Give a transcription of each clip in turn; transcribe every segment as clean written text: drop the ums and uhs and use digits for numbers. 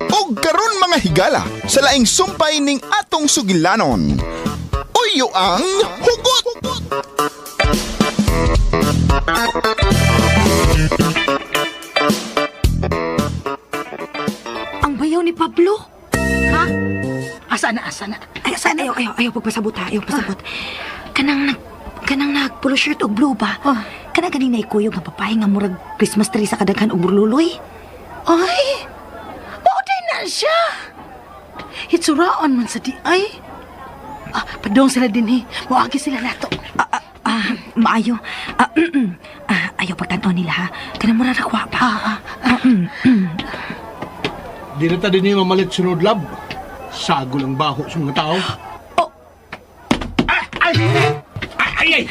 Og karon mga higala, sa laing sumpay ning atong sugilanon. Uyo ang hugot! Ang bayaw ni Pablo. Ha? Asa na? Ay, sana ayaw pagpasabot ha. Ayaw pasabot. Kanang nagpulo shirt og blue ba? Oh. Kanang ganina ikuyog nga papay nga murag Christmas tree sa kadaghan og burluloy. Ay! Mauday na siya! Hitsuraan man sa di ay. Padong sila din Muagi sila nato. Maayo. Ayaw pagtanaw nila ha. Kanang murag rakwa pa. Di na ta din yung mamalit sunod lab. Sagol ang baho sa mga tao. Ay!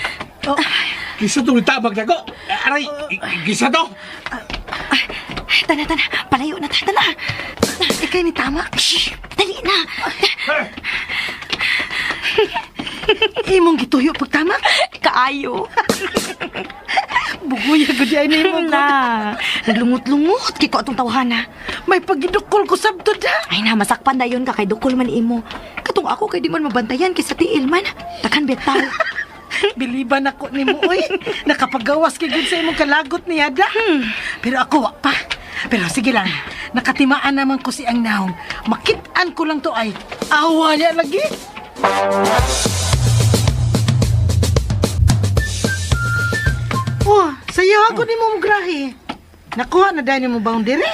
Kisa itong itabag na ko. Aray! Kisa to! Tana. Palayo na ta. Tana. Ikay ni tama. Shh! Dali na. Imong gituyo pagtama. Kaayo. Bugoy agad yan imong Na. Naglungot-lungot. Kiko atong tawhana. May pagidukol ko sabdo da. Ay na, masakpan na yun ka kay dukol man imo. Katong ako kay di man mabantayan kay sa tiil man. Takan betaw. Biliban ako ni mo, oy. Nakapagawas kay gud sa imong kalagot ni Ada. Pero ako wa pa. Pero sige lang. Nakatimaan naman ko si ang naong. Makit-an ko lang to ay. Awa niya lagi. Oh, sayo ako ni mo grahe. Nakuha na dahil mo boundary?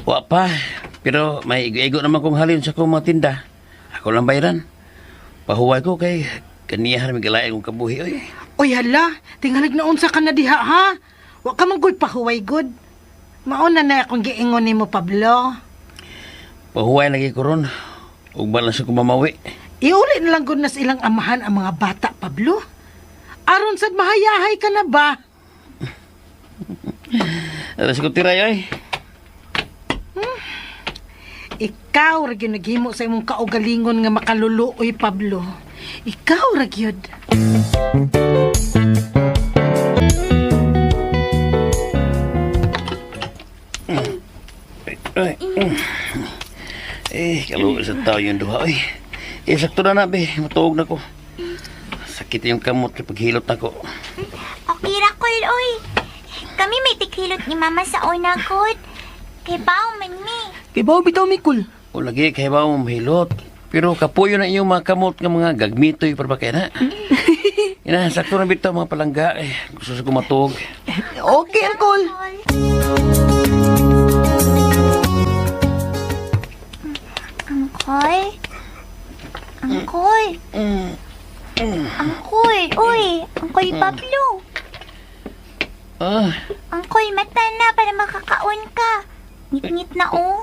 Wa pa. Pero may igo naman kong halin sa kong mga tinda. Ako lang bayaran. Pahuway ko kay kaniyahan may galay kong kabuhi. Oy. Oy hala, tingalig na unsa ka na diha ha. Wa ka man gud pahuway gud. Mauna na akong giingon nimo Pablo. Pahuway lagi ko ron. Ug balas ko mamawi. Iuli na lang gud na silang amahan ang mga bata Pablo. Aron sad mahayahay ka na ba? Alas ko tiray ay. Ikaw ra gyud naghimo sa imong kaugalingon nga makaluluoy Pablo. Ikaw ra gyud. Kalau sa tao yung duha. Oy. Sakto na na, be. Matuog na ko. Sakit yung kamot kapag hilot na ko. Okay ra kol, oy. Kami may tikhilot ni Mama sa una kod. Kay bao man mi. Kay bawo bitaw Mikul. O lagi kay ba mo mahilot. Pero kapuyo na iyong mga kamot ng mga gagmitoy para ba kaya na? Ina, sakto na bitaw mga palangga. Gusto sa kumatog. Okay, Angkol. Angkoy. Angkoy, uy. Angkoy Pablo. Angkoy, mata na para makakaon ka. Ngit-ngit na, oh.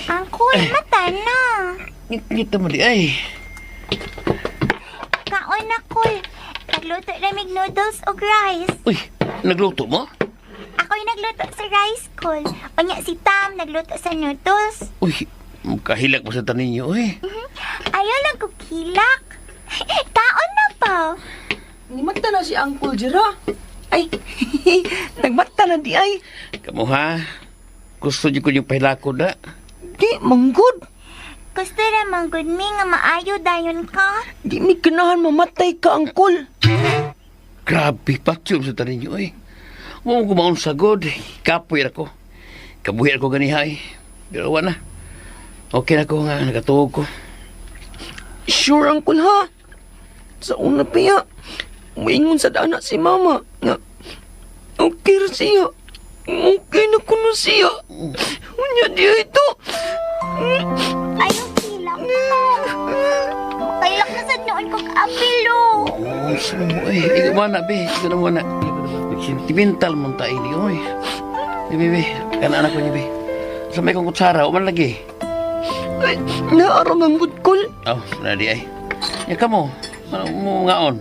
Angkoy, mata na. Ngit-ngit mo di ay. Kaon na, Koy. Nagluto lamig noodles o rice. Uy, nagluto mo? Ako'y nagluto sa rice, Koy. O niya si Tam nagluto sa noodles. Uy, kahilak mo sa tanin niyo, uy. Ayaw lang kukilak. Kaon na pa. Nimata na si Angkol Jira. Ay, nagmata na di ay. Kamu ha? Gusto niyo ko yung pahilako na? Di, manggod. Gusto naman good mi nga maayo dayon ka. Di mi ganahan mamatay ka, Angkol. Grabe, patyom sa tanin niyo, uy. Huwag ko maun sagod. Kapoy ako. Kabuhi ako ganihay. Pero wala na. Okay na ko nga, nagatuog ko. Sure, Angkol, ha? Sa una pa ya, maingon sa dana si Mama nga okay ra siya. Okay na kuno siya. Unya di ito. Ayaw kilak ka. Kailak na sa noon kong apilo. Saan mo, eh. Ikaw mo na, be. Ikaw na mo na. Sentimental mo tayo ni, oy. Be. Kana anak ko niya, be. Sa may kong kutsara, uman lagi. Ay, naaram ang budkol. Oh, nadi ay. Ya ka mo. Ano mo ngaon?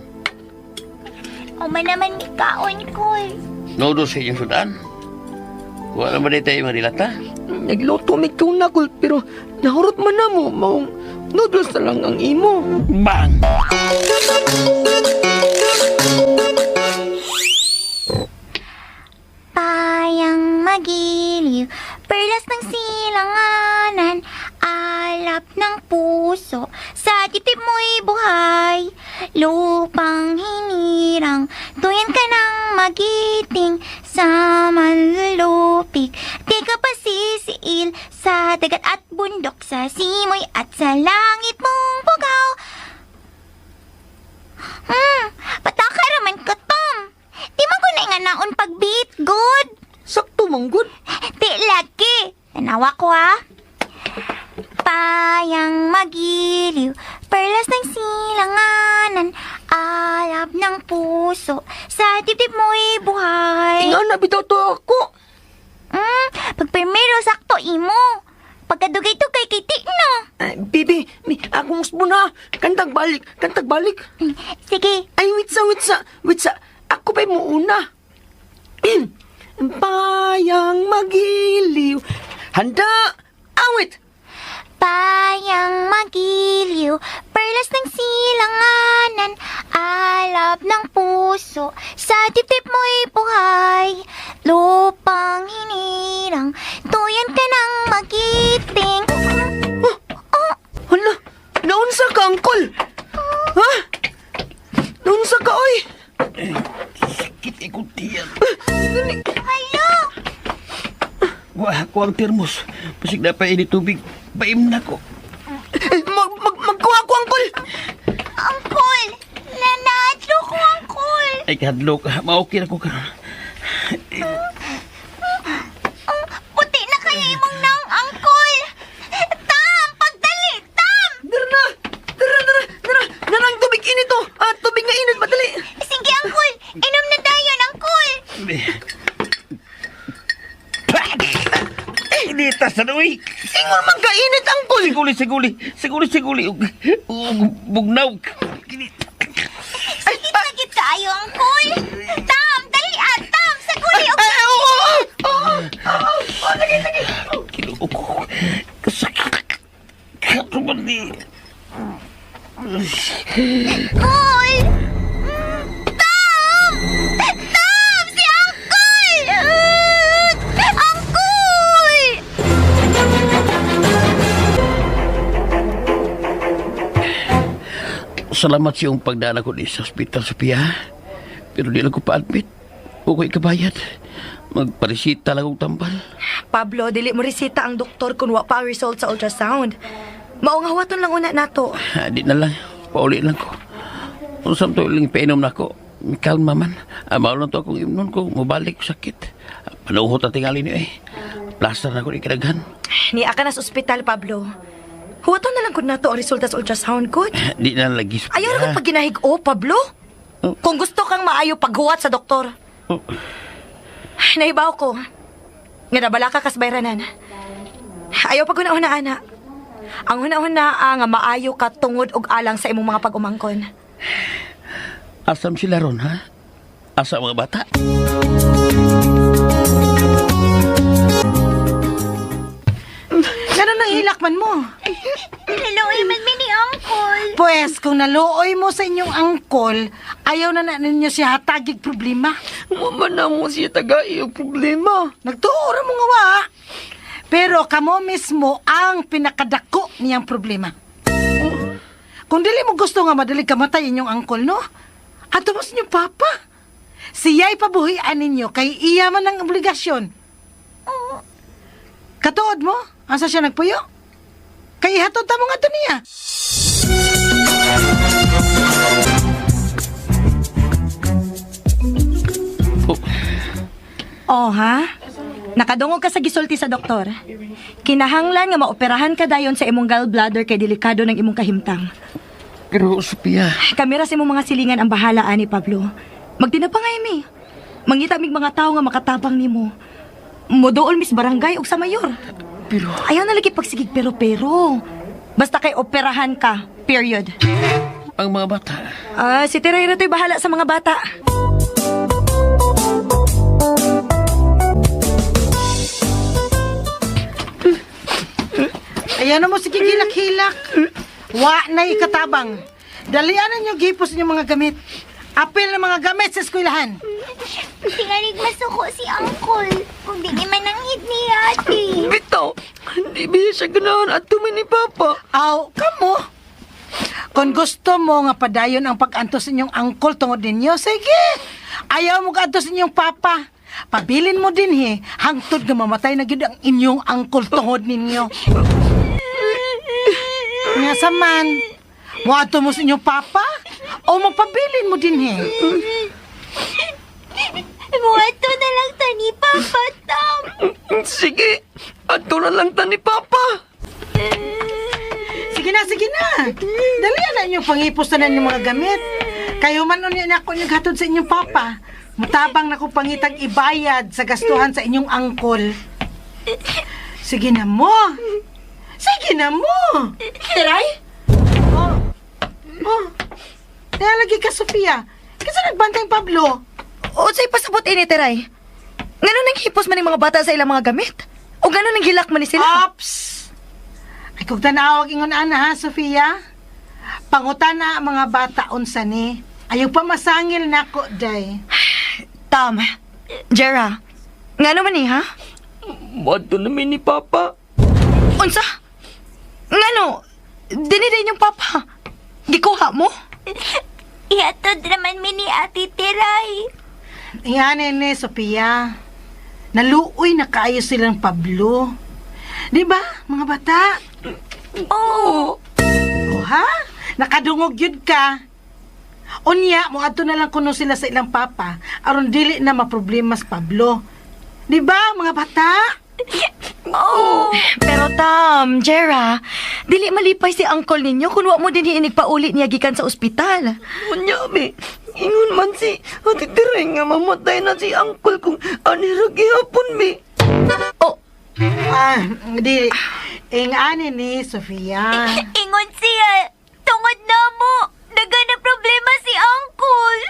Uma naman ni kaon, Koy. Nodo sa inyong sudan. Wala ba dito yung marilata? Nagluto may kunakol pero nahurot man na mo. Maong noodles na lang ang imo. Bang! lupang hinirang, tuyan ka ng magiting sa manlulupig. Di ka pa sisiil sa dagat at bundok, sa simoy at sa langit mong bugaw. Patakaraman ka, Tom. Di man ko na nga naon pagbeat, good. Sakto manggod. Di lagi. Tanawa ko, ha? Payang magiliw, perlas ng silanganan, alab ng puso, sa dibdib mo'y buhay. Nga na bitaw to ako. Pag primero sakto imo, pagkadugay-dugay kay Tikno. Ay, bibi, akong muna. Kantag balik. Sige. Ay, witsa. Ako pa'y muuna. Payang magiliw. Handa! Awit! Payang magiliw, perlas ng silanganan, alab ng puso, sa dibdib mo'y buhay. Lupang hinirang, tuyan ka ng magiting. Hala, naunsa ka, Angkol? Ha? Naunsa ka, oy? Sakit ikot diyan. Hala! Wah, ako ang termos. Pasig na pa ini tubig. Baim na ko. Magkuha ko, Angkol! Angkol! Nanadlo ko, Angkol! Ay, kahadlok. Maokir ako ka. Puti na kaya imong naong, Angkol! Tam! Pagdali! Tam! Dara! Narang tubig init to! Tubig nga init, madali! Sige, Angkol! Inom na dayon, Angkol! Inita sa nuwi. Ingon man ka init, Angkol! Siguli. Bugnaw. Sige, sagit kaayo, Angkol! Tam! Dali! Tam! Saguli! Sige! Kinuo ko. Kasakit. Katubandi. Angkol! Tam! Tam! Si Angkol! Angkol! Salamat sa iyong pagdala ko sa hospital, Sophia. Pero di lang ko pa-admit. Okay kabayad. Magparisita lang akong tambal. Pablo, dili mo resita ang doktor kung wa pa result sa ultrasound. Maungawaton lang una nato. Di na lang. Pauli lang ko. Kung saan to ilang painom na ko. Kalma man. Amaw lang to akong imnon ko. Mabalik sakit. Panuhot na tingali niyo eh. Plaster na ko ni kinaghan. Ni ka na sa ospital, Pablo. Huwaton na lang kung nato ang resulta sa ultrasound, good. Di na lagi, Sophia. Ayaw na kong paginahig-o, Pablo. Oh. Kung gusto kang maayo paghuwat sa doktor. Oh. Nahibaw ko. Nga nabala ka kasbayranan. Ayaw pag una-una, ana. Ang una-una nga maayo ka tungod og alang sa imong mga pag-umangkon. Asam sila ron, ha? Asa mga bata? Ganun ang hilakman mo. Naluoy man mini, Angkol! Pues, kung naluoy mo sa inyong angkol, ayaw na ninyo siya hatagig problema. Mama na mo siya taga iyong problema. Nagtuura mo nga wa. Pero kamo mismo ang pinakadako niyang problema. Kung dili mo gusto nga madali kamatay inyong angkol, no? Ato mas niyo papa. Siya'y pabuhian ninyo kay iya man ang obligasyon. Katuod mo? Asa siya nagpuyo? Kay hatod ta mo nga to niya. Oh, ha? Nakadungog ka sa gisulti sa doktor. Kinahanglan nga maoperahan ka dayon sa imong gallbladder kay delikado ng imong kahimtang. Pero, Sophia... Kamera sa imong mga silingan ang bahala, ani, Pablo. Magtinapangay mi. Mangita mig mga tao nga makatabang nimo. Modool mis barangay ug sa mayor. Pero... Ayaw na lagi pagsigig pero. Basta kay operahan ka. Period. Ang mga bata... Si Terera to'y bahala sa mga bata. Ayan mo, sige hilak-hilak. Wa na ikatabang. Dalianan niyo gipos niyo mga gamit. Apil ng mga gamit sa eskwelahan. Tingarig masuko si Angkol. Kung di man ang hit ni ate. Bitaw, hindi ba siya ganahan at tumi ni Papa? Aw, kamo. Kung gusto mo nga padayon ang pag-antos inyong angkol tungod ninyo, sige. Ayaw mo ka-antos inyong papa. Pabilin mo din hangtod nga mamatay na gyud ang inyong angkol tungod ninyo. Nga saman, mo ato mo sa inyong papa o magpabilin mo din Muwato na lang ta ni Papa Tom. Sige, ato na lang ta ni Papa. Sige na. Dalian na inyong pangipustanan ng mga gamit. Kayo man unya na ako naghatod sa inyong papa. Mutabang na ko pangitag ibayad sa gastuhan sa inyong angkol. Sige na mo. Tiray? Oh. Kaya lagi ka, Sofia. Kasi nagbantay Pablo. O sa'y pasabot ini, Tiray. Ngano nang hipos man yung mga bata sa ilang mga gamit? O ngano nang gilak man ni sila? Ops! Ay kung tanawag ingon ana ha, Sofia. Pangutana ang mga bata unsa ni. Ayaw pa masangil na ko, day. Tam, Jera, ngano man ni, ha? Muwato namin ni Papa. Unsa? Ngano? Diniday niyong papa. Gikuha mo? Ihatod naman mi ni Ate Tiray. Yan ni Sofia. Naluoy na kaayo silang Pablo. Di ba, mga bata? Oo. O ha? Nakadungog yun ka. Unya, mo ato na lang kuno sila sa ilang papa. Aron dili na maproblema sa Pablo. Di ba, mga bata? Oo. Pero Tam, Jera, dili malipay si uncle ninyo kung wa mo din hiinig paulit niya gikan sa ospital. Unya, be. Ingon man si Ate Tiray nga mamatay na si Uncle kung anira gihapon, be. Oh, Di. Ani ni Sofia. Ingon siya. Tungod na mo. Daga na problema si Uncle.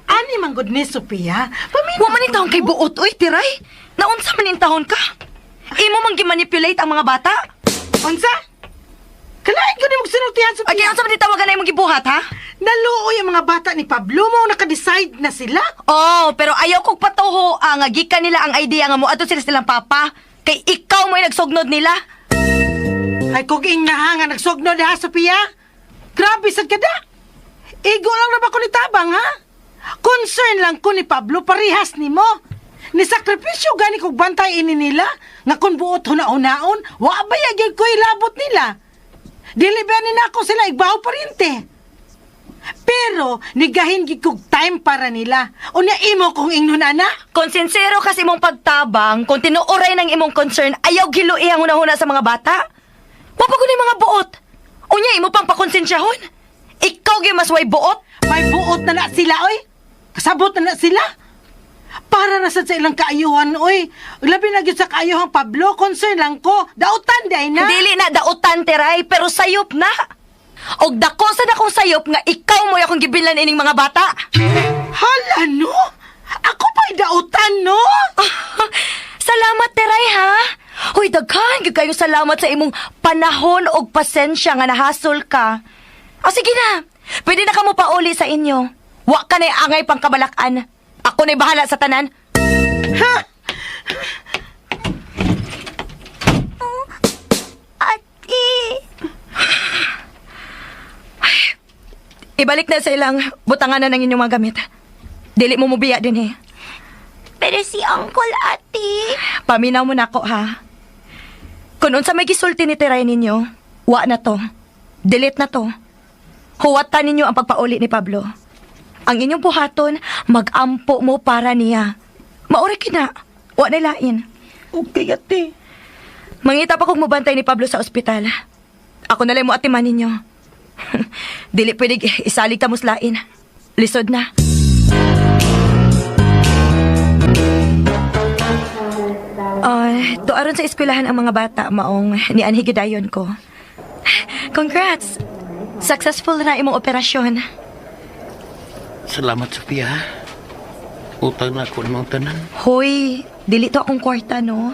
Ani manggod ni Sofia. wa man taon kay buot, oy, Tiray. Naunsa man in tahon ka? Imo man gimanipulate ang mga bata? Unsa? Kalain ko ni magsinultihan, Sofia. Ay, unsa man tawagan na imong gibuhat, ha? Naluoy ang mga bata ni Pablo mo naka-decide na sila. Oh, pero ayaw kong patuho nga gikan nila ang idea nga mo ato sila silang papa. Kay ikaw mo yung nagsugnod nila. Ay kung nga nagsugnod ha, Sofia. Grabe sad ka da. Igo lang na ba ko ni Tabang, ha? Concern lang ko ni Pablo parihas ni mo. Ni sakripisyo gani kog bantay ini nila. Nga kung buot huna-hunaon, wa ba yagig ko ilabot nila. Dili ba ni na ako sila igbaw parinte. Pero, nigahin gid kog time para nila. Unya imo kong ingnon ana. Kung sincero kasi imong pagtabang, kung tinuoray ng imong concern, ayaw gilu'i ang hunahuna sa mga bata. Wa pa ko ni mga buot. Unya, imo pang pakonsensyahon. Ikaw gyud mas way buot. May buot na sila, oy. Kasabot na sila. Para na sad sa ilang kaayuhan, oy. Labi na gyud sa kaayuhang Pablo, concern lang ko. Dautan day na. Dili na dautan, Tiray, pero sayop na. Og dako sa akong sayop nga ikaw mo akong gibilan ining mga bata. Hala, no? Ako pa'y dautan, no? Salamat, Tiray, ha? Hoy, daghan gyud kayo salamat sa imong panahon og pasensya nga nahasol ka. O sige na, pwede na ka mo pauli sa inyo. Wa ka na angay pang kabalakan. Ako na'y bahala sa tanan. Ha? Ate. Ibalik na sa ilang butangan na ng inyong mga gamit. Dili mo mubiya din, eh. Pero si Uncle, Ate. Paminaw mo na ako, ha? Kung unsa may gisulti ni Tiray ninyo, wa na to. Delete na to. Huwatan ninyo ang pagpauli ni Pablo. Ang inyong buhaton, mag-ampo mo para niya. Mauri kina. Wa na lain. Okay, Ate. Mangita pa kong mubantay ni Pablo sa ospital. Ako na lang mo atiman ninyo. Dili pwede isalig ta muslain. Lisod na. Tuaron sa eskwelahan ang mga bata maong nianhigidayon ko. Congrats! Successful na imong operasyon. Salamat, Sofia. Utang na ako ng mga tanan. Hoy, dili to akong kwarta, no?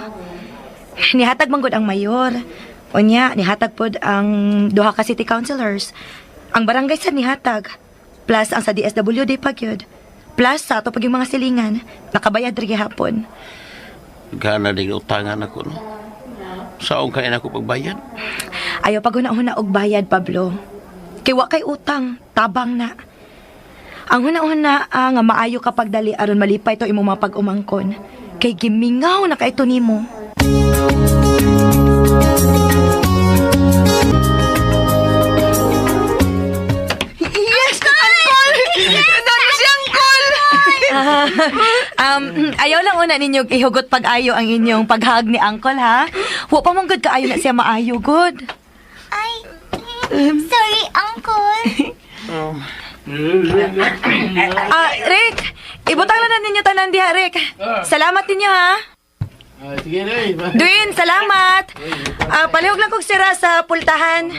Nihatag manggod ang mayor. Unya, nihatag pod ang duha ka city councilors. Ang barangay sa nihatag. Plus ang sa DSWD pagyod. Plus sa ato pag yung mga silingan. Nakabayad rin hapon. Gana din utangan ako, no? Saong kain ako pagbayad? Ayaw pag una og bayad, Pablo. Kay wa kay utang, tabang na. Ang huna-huna nga maayo kapag dali aron malipay to imong mga pag-umangkon. Kay gimingaw na kay ito nimo. Yes, Uncle! Dali si Uncle! Ayaw lang una ninyo ihugot pag-ayo ang inyong paghag ni Uncle, ha? Wa pa mong good kaayo na siya maayo, good. Ay, sorry, Uncle. Rick, ibutang na ninyo tanan diha, Rick. Salamat ninyo, ha? Sige na Dwayne, salamat. Palihog lang kong sira sa pultahan.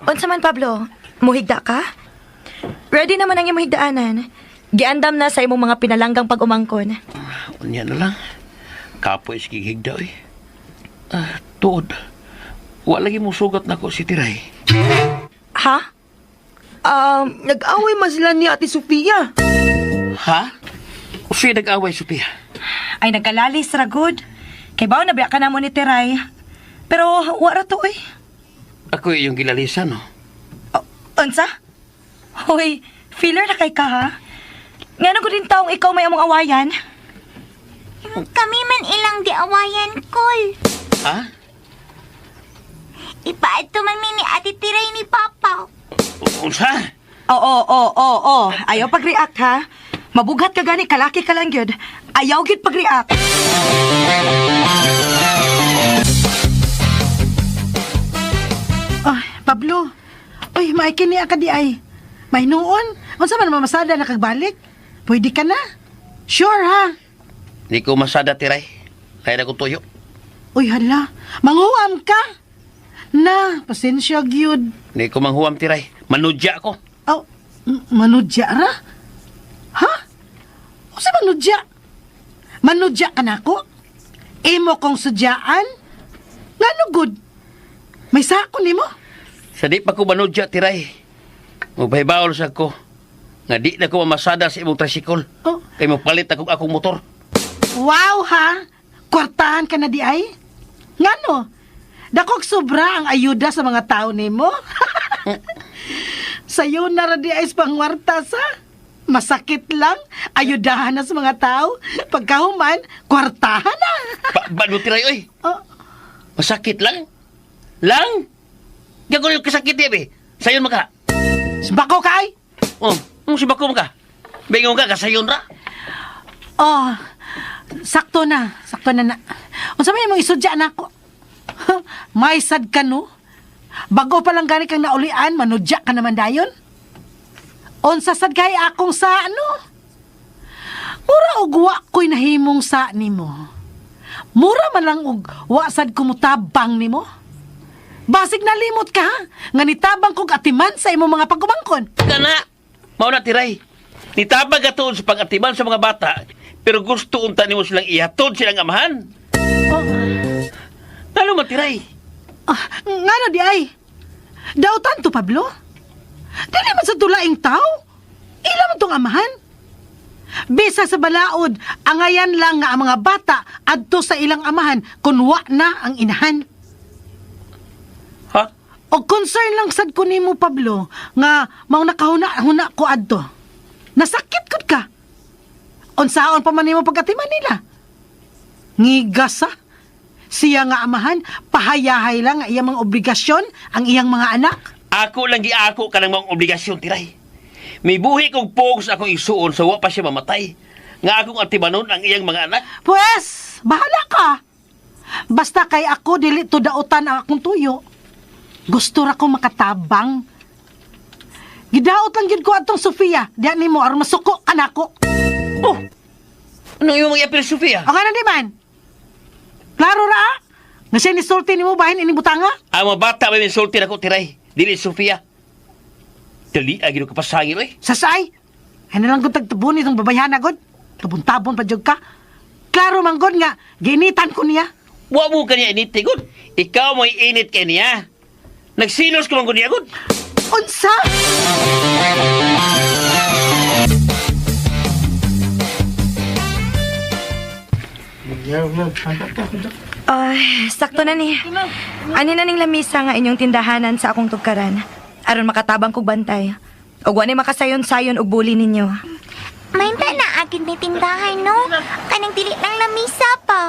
Unsa man, Pablo? Muhigda ka? Ready naman ang imong higdaanan. Giandam na sa imong mga pinalanggang pag-umangkon. Unya na lang. Kapoy sige higda eh. Tuod. Wa lagi mo sugat na ko si Tiray. Ha? Nag-away man sila ni Ate Sofia. Ha? O siya nag-away, Sophia? Ay, nagkalalis ra good. Kay bawo na biya ka na mo ni Teray. Pero wara to eh. Ako yung kilalisan, no? Unsa? Hoy, feeler na kay ka ha? Ngano ko din taong ikaw may among awayan? Kami man ilang di awayan, Col. Ha? Ipaadto man mi ni Ate Tiray ni Papa. Unsa? Oo. Ayaw pag-react ha? Mabugat ka gani, kalaki ka lang yun. Ayaw gid pag-react. Ay, Pablo. Uy, maikini ka di ay. May noon. Unsa man mamasada na kagbalik? Pwede ka na? Sure, ha? Di ko masada, Tiray. Kaya na ko tuyo. Uy, hala. Manghuam ka. Na, pasensya, gyud. Di ko manghuam, Tiray. Manudya ko. Oh, manudya ra? Ha? O sa manudya? Manudya ka na ko? Imo kong sudyaan? Ngano good? May sako ni mo? Sa di pa ko manudya, Tiray. Magbahibaol sa ko. Nga di na ko mamasada sa imong tricycle. Oh. Kaya mapalit akong motor. Wow, ha? Kwartahan ka na di ay? Ngano? Dakog sobra ang ayuda sa mga tao ni mo? Sa'yo na ra di ay pangwarta sa? Masakit lang, ayudahan na sa mga tao. Pagkahuman, kwartahan na. Bano, Tiray, oy? Oh, Masakit lang? Lang? Gagawin yung kasakit, Ebe. Sayon maka. sibako ka ay? Si Bako maka. Bingon ka, kasayon ra. Oh, sakto na na. Unsa may imong isudya na ako? May sad ka no? Bago pa lang gani kang naulian, manudya ka naman dayon? Unsa sad kay akong sa ano? Mura og wa ko'y nahimong sa nimo. Mura man lang og wa sad kumutabang nimo. Basig nalimot ka ha? Nga nitabang kog atiman sa imong mga pagkumangkon. Kana, mao na, Tiray. Nitabag atoon sa pag-atiman sa mga bata, pero gusto unta nimo silang ihatod silang amahan. Oh, Talo mo, Tiray. ngano di ay? Daw tanto, Pablo? Dili man sa tulaing tao? Ila man tong amahan? Bisa sa balaod, angayan lang nga ang mga bata adto sa ilang amahan kung wa na ang inahan. Ha? O concern lang sad ko nimo, Pablo, nga mao nakahuna ko adto. Nasakit gud ka. Unsaon pa man nimo pagkatiman nila? Ngigas ha? Siya nga amahan, pahayahay lang nga iyang mga obligasyon ang iyang mga anak. Ako lang giako ka ng mga obligasyon, Tiray. May buhi kong pog sa akong isuon sa wa pa siya mamatay. Nga akong atimanon ang iyang mga anak. Pues, bahala ka. Basta kay ako dili to dautan ang akong tuyo. Gusto ra ko makatabang. Gidaot lang gid ko atong Sofia. Diyan nimo aron masuko anako. Oh! Ano yung mga apel, Sofia? O nga di man. Klaro ra? Nga siya nisulti nimo bahin ini butanga? Ang mga bata may insulti na ko, Tiray. Dili, Sofia. Dali, agino ka pasangin, oy. Sasay. Ano lang kung tagtubon itong babayan agad? Tabon-tabon pa jud ka. Klaro man gud nga ginitan ko niya. Wa mo kanya init, Tigod. Ikaw mo'y init kay niya. Nagsilos ko man ko niya, God. Unsa? Ay, sakto na ni. Ani na ning lamisa nga inyong tindahanan sa akong tugkaran. Aron makatabang kog bantay. Og wani makasayon-sayon og buli ninyo. Mainta na agad may tindahan, no? Kanang dili lang lamisa pa.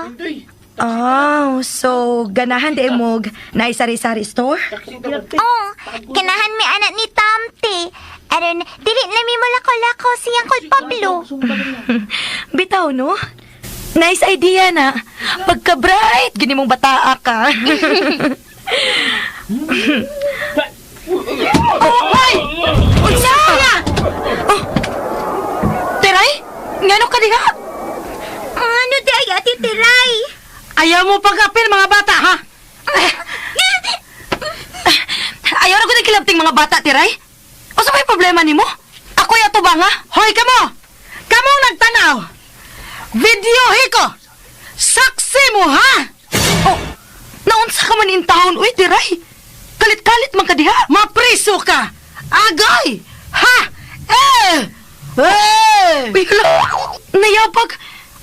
Oh, so ganahan di mog na sari-sari store? Oh, ganahan mi anak ni Tamte. Aron, dili na mi mulako-lako si Uncle Pablo. Bitaw, no? Nice idea na. Pagka-bright, gini mong bataa ka. Hoy! Unsa na? Oh. Teray? Ngano ka diha? Ano di ay ati Tiray? Ayaw mo pag-apil, mga bata, ha? Ayaw na ko na kilabting mga bata, Teray. O sa may problema ni mo? Ako yato ba nga? Hoy, kamo! Kamo nagtanaw! Videohi ko! Saksi mo, ha? Oh, naunsa ka man in taon, uy, Teray. Kalit-kalit man ka diha. Mapriso ka! Agay! Ha! Eh! Eh! Uy, hala, nayabag.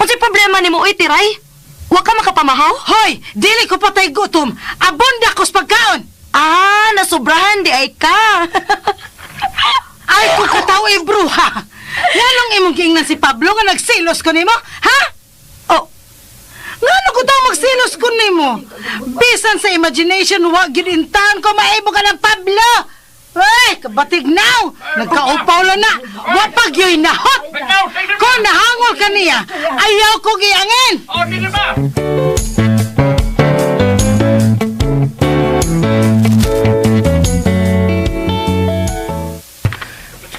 Unsay problema ni mo, uy, Teray? Wa ka makapamahaw? Hoy! Dili ko patay gutom! Abunda ko sa pagkaon! Ah, nasubrahan di ay ka. Ay ko kataw e bruha! Nganong imong giingnan si Pablo nga nagsilos ko nimo? Ha? Oh, Ngano ko daw magsilos ko nimo? Bisan sa imagination, wa gidintahan ko maibo ka ng Pablo! Ay, kabatig now! Nagkaupaw lang na! Wa pag yo'y nahot! Kung nahangol ka niya, ayaw ko giangin! Oh, di ba?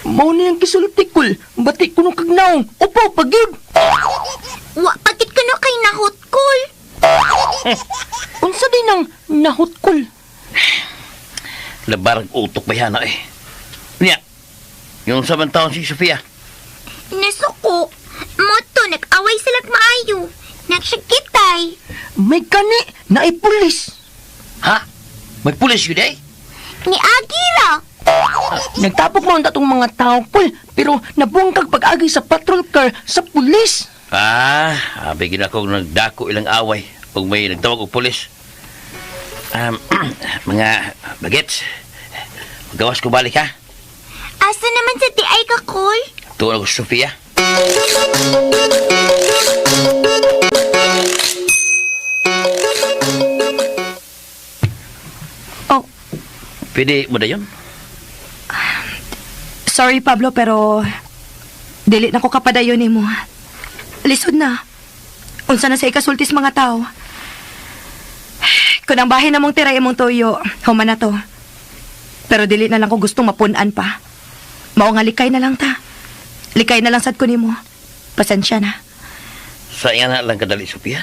Mao na yung kisultikol. Batik ko nung kagnaong. Upo, pagyud. Wa pagit ka no kay nahutkol. Unsa din ang nahutkol? Labarang utok ba yan eh. Niya, yung samantaon si Sofia. Nasuko. Moto, nag-away sila maayo. Nagsakitay. May kani na ipulis. Ha? May pulis yun eh? Ni Agira. Nagtapok mo ang tatong mga tao, Pol, pero nabungkag pag-agi sa patrol car sa pulis. Bigyan ako nagdako ilang away kung may nagtawag og pulis. Mga bagets, magawas ko balik ha. Asa naman sa di ay ka, Col? Tuwa ako sa Sofia. oh, Pwede mo na yun? sorry Pablo, pero dili na ko kapadayon nimo. Lisod na. Unsa na sa ikasultis mga tao. Kung ang bahay na mong tiray mong toyo, human na to. Pero dili na lang ko gustong mapunan pa. Mao nga likay na lang ta. Likay na lang sad ko nimo. Pasensya na. Sayang na lang kadali, Sofia.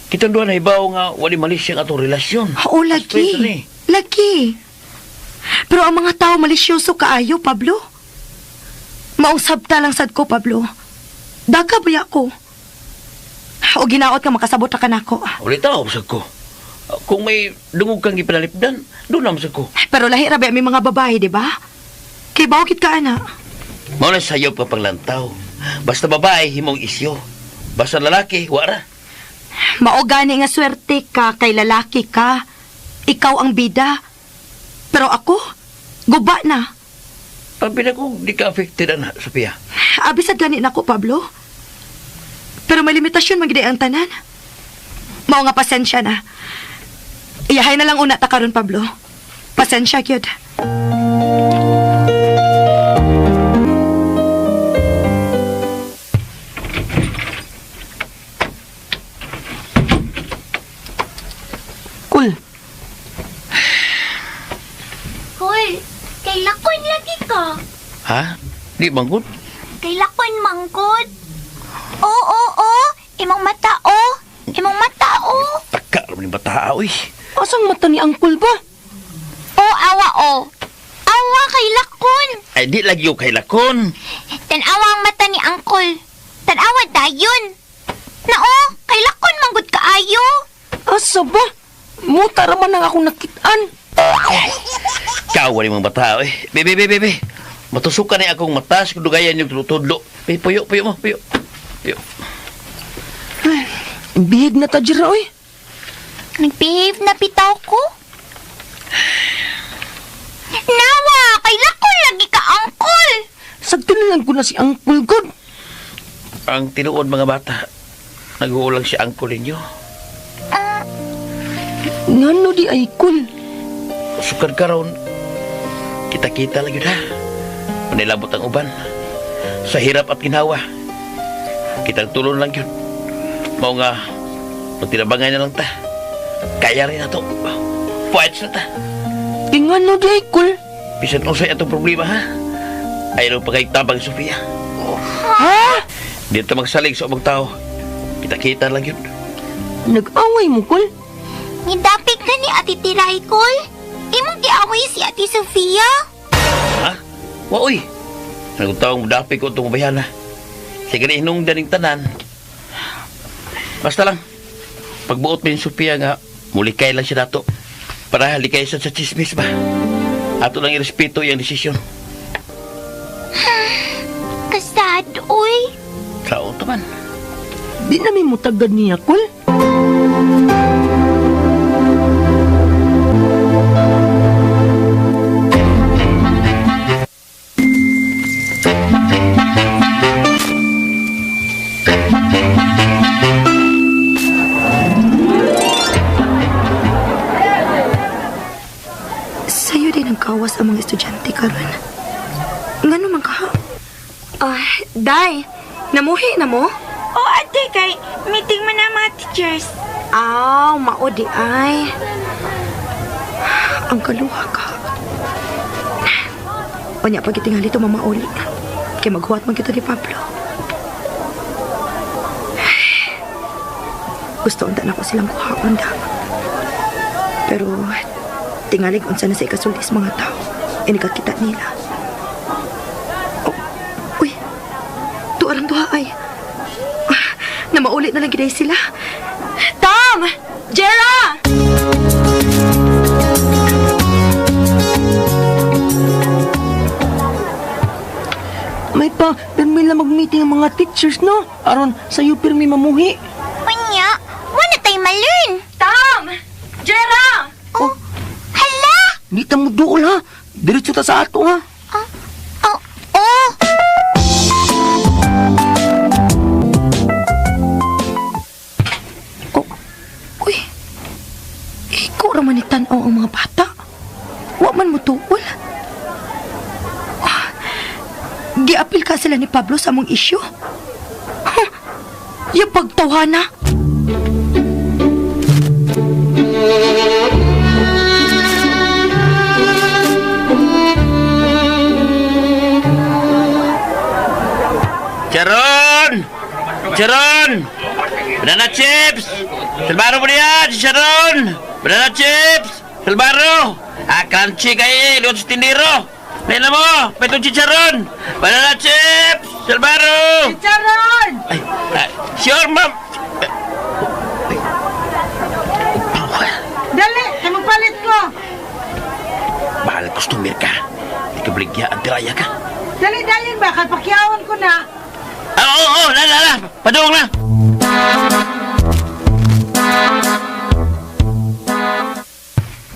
Kita doon na ibaw nga wali malis siyang atong relasyon. Oo, lagi. Lagi. Pero ang mga tao malisyoso kaayo, Pablo. Maong sabta lang sad ko, Pablo. Daga ba ko? O ginaot nga makasabot na ka nako. Ulit ako, masag ko. Kung may dungog kang ipinalipdan, doon na masag ko. Pero lahi rabi may mga babae, di ba? Kay bawkit ka, ana. Mauna sayop ka panglantaw. Basta babae, himong isyo. Basta lalaki, wara. Mao gani nga swerte ka kay lalaki ka. Ikaw ang bida. Pero ako, guba na. Pabila ko, di ka affected na, Sofia. Abisad gani na ko, Pablo. Pero may limitasyon magdi ang tanan. Mao nga pasensya na. Iyahay na lang una ta karon, Pablo. Pasensya gyud. Kul, Col, kay lakon lagi ka. Ha? Di bangkot? Kay lakon mangkod. Oo. Imong mata, oh. Imong mata, oh. Taka naman yung bata, oy. asang mata ni Angkol ba? Oh, awa, oh. Awa kay lakon. Ay, di lagi yung kay lakon. Tanawa ang mata ni Uncle. Tanawa dayon. Nao, kay lakon manggod kaayo. Asa ba? Muta raman ang akong nakitaan. Kawa ni mga bata, oy. Bebe. Matusukan na akong matas, kudugayan yung tutudlo. Puyo mo. Bihig na ta, Jera, oy. Nag-behave na bitaw ko. Nawa, kay lako lagi ka, Uncle. Sagtinilan ko na si Uncle God. Ang tinuod mga bata, nag-uulang si uncle ninyo. Ngano di ay kul. Sukad karon, kita-kita lagi na. Manilabot ang uban. Sa hirap at ginawa. Kitang tulon lang yun. Mao nga, magtinabangan na lang ta. Kaya rin na to. Fights na ta. Ngano di ay kul. Bisan usay atong problema, ha? Ayaw pagkaitabang, Sofia. Ha? Dito magsalig sa ubang tao. Kita-kita lang yun. Nag-away mo, kul. Nidapig ka ni Ate Tiray, Col. Imong giaway si Ate Sofia. Ha? Waoy. Nagutawang mudapig ko itong bayana. Sige na hinungdan ng tanan. Basta lang. Pagbuot mo yung Sofia nga, mulikay lang siya dato. Para halikay sa chismis ba? Ato lang irespeto yung desisyon. Kasad, uy. Sao to man? Di namin mo tagad niya, kul. Sa'yo din ang kawas ang mga estudyante karon. Ngano man ka? Day, namuhi na mo? Oh, ate, kay meeting mo na mga teachers. Mao di ay. Ang kaluha ka. O niya, pag itingali ito mamauli. Kaya maghuwat man kita ni Pablo. Gusto unta na ko silang kuhaon da. Pero, tingalig unsa na sa ikasulis mga tao. Inikakita nila. Uy, tuarang duha ay. Na maulit na lang giday sila. Tom! Jera! May pa, pirmi lang mag-meeting ang mga teachers, no? Aron, sa'yo pirmi mamuhi. Unya, wala tayo malun. Tom! Jera! Oh, hala! Di ta mo dool, ha? Diretso ta sa ato, ha? Oh, oh. Uy, ikaw raman itanaw ang mga bata. Wa man mo tuol. Giapil ka sila ni Pablo sa among isyu. Huh, yung pagtawhana. Sharon! Sharon! Banana chips! Silbaro mo niyan, si Sharon! Banana chips! Silbaro! Crunchy kayo, doon sa tindiro! Nila mo, petong chicharon! Banana chips! Silbaro! Charon! Ay, sure, ma'am! Dali, magpalit ko. Mahal customer ka. Di ka bligyan, tiraya ka. Dali, dayon ba? Kapakyawan ko na. Oo, lala, padung na!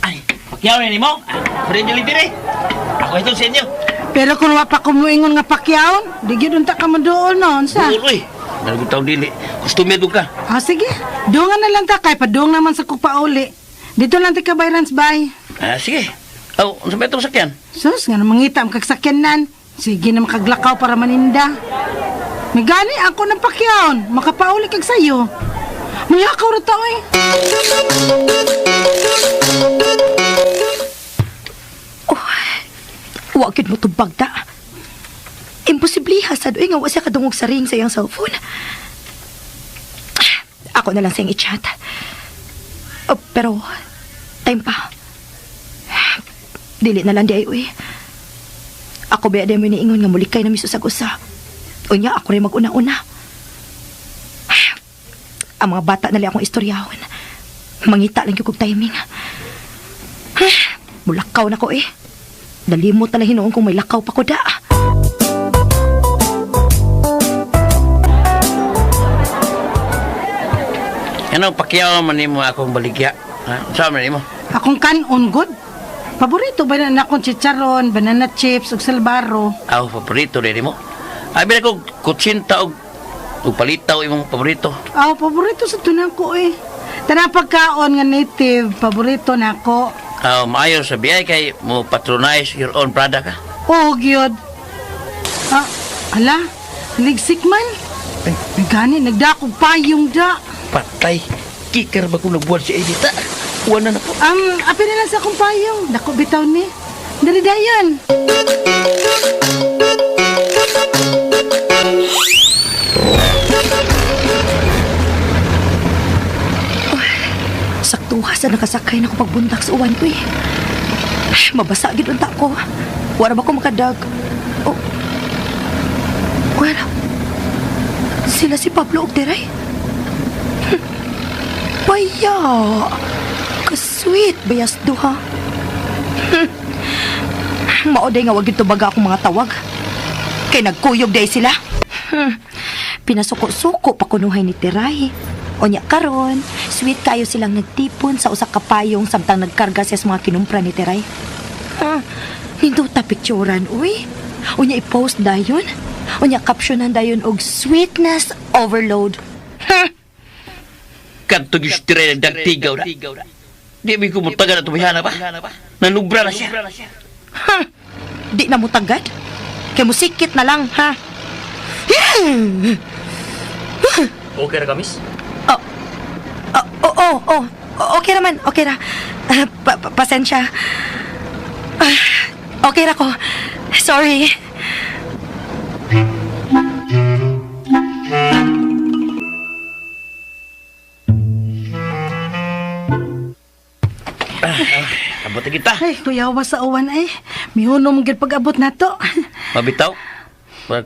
Ay, pakyaw na ni mo. Pwede nyo litiri. Ako ito sa inyo. Pero kung wapa ko muingon nga pakyawan, di gyud unta ka maduol noon sa. Uloy. Nagutaw dili. Customer doon ka. Sige. Dungan na lang ta kay padung naman sa kupauli. Dito lang ti ka Bayrans Bay. Sige. Oh, ano sa metong sakyan? Sus, nga mangita ang kagsakyanan. Sige na makaglakaw para maninda. May gani ako ng pakyaon. Makapauli kag sayo. Mayakaw ra tao eh. Wakid mo tubag da. Imposibliha sa doy nga wa siya kadungog sa ring sa iyang cellphone. Ako na lang siyang i-chat. Pero, time pa. Dili na lang di ay uy. Ako ba mo niingon nga mulikay na miso sa gusa. Unya, ako rin mag-una-una. Ang mga bata nali akong istoryahon. Mangita lang yung kong timing. Mulakaw na ko eh. Nalimot na lang hinoon kung may lakaw pa ko da. Anong pakyaw man nimo akong baligya? Ha? Saan man nimo? Akong kanon good. Paborito ba na akong chicharon, banana chips, ug salbaro? Aw, paborito rin mo. Abi na ko kutsinta og palitaw imong paborito. Aw, paborito sa tunan ko eh. Tanang pagkaon nga native, paborito na ako. Aw, maayo sa biyay kay mo patronize your own product ka. Oo, gyud. Ah, ala, ligsik man. Ay, gani, nagdakog payong da. Patay. Kikar ba kung nagbuwan si Edita? Wala na po. Api na lang sa akong payong. Dako bitaw ni. Dali dayon. Saktuha sa nakasakay na ko pagbuntak sa uwan ko eh. Mabasa gid unta ko. Wala ba ko makadag? Oh. Wala. Sila si Pablo ug Teray. Baya. Ka-sweet bayas duha. Maoday nga wag gid tubaga akong mga tawag. Kay nagkuyog day sila. Pinasuko-suko pa kunuhay ni Teray. Onya karon, sweet kayo silang nagtipon sa usa ka payong samtang nagkarga siya sa mga kinumpra ni Teray. Hindi ta picturean, uy. Unya i-post dayon. Unya captionan dayon og sweetness overload. Kadto gistire dagtigaw na. Di mi ko mutagan na tumihana pa. Nanubra na siya. Di na mo tagad. Kay musikit na lang, ha? Okay ra kamis? Okay raman, okay ra. Pasensya. Okay ra ko. Sorry. Abot na kita. Ay, kuyawa sa uwan ay. Mihunom gid pag-abot na to. Mabitaw.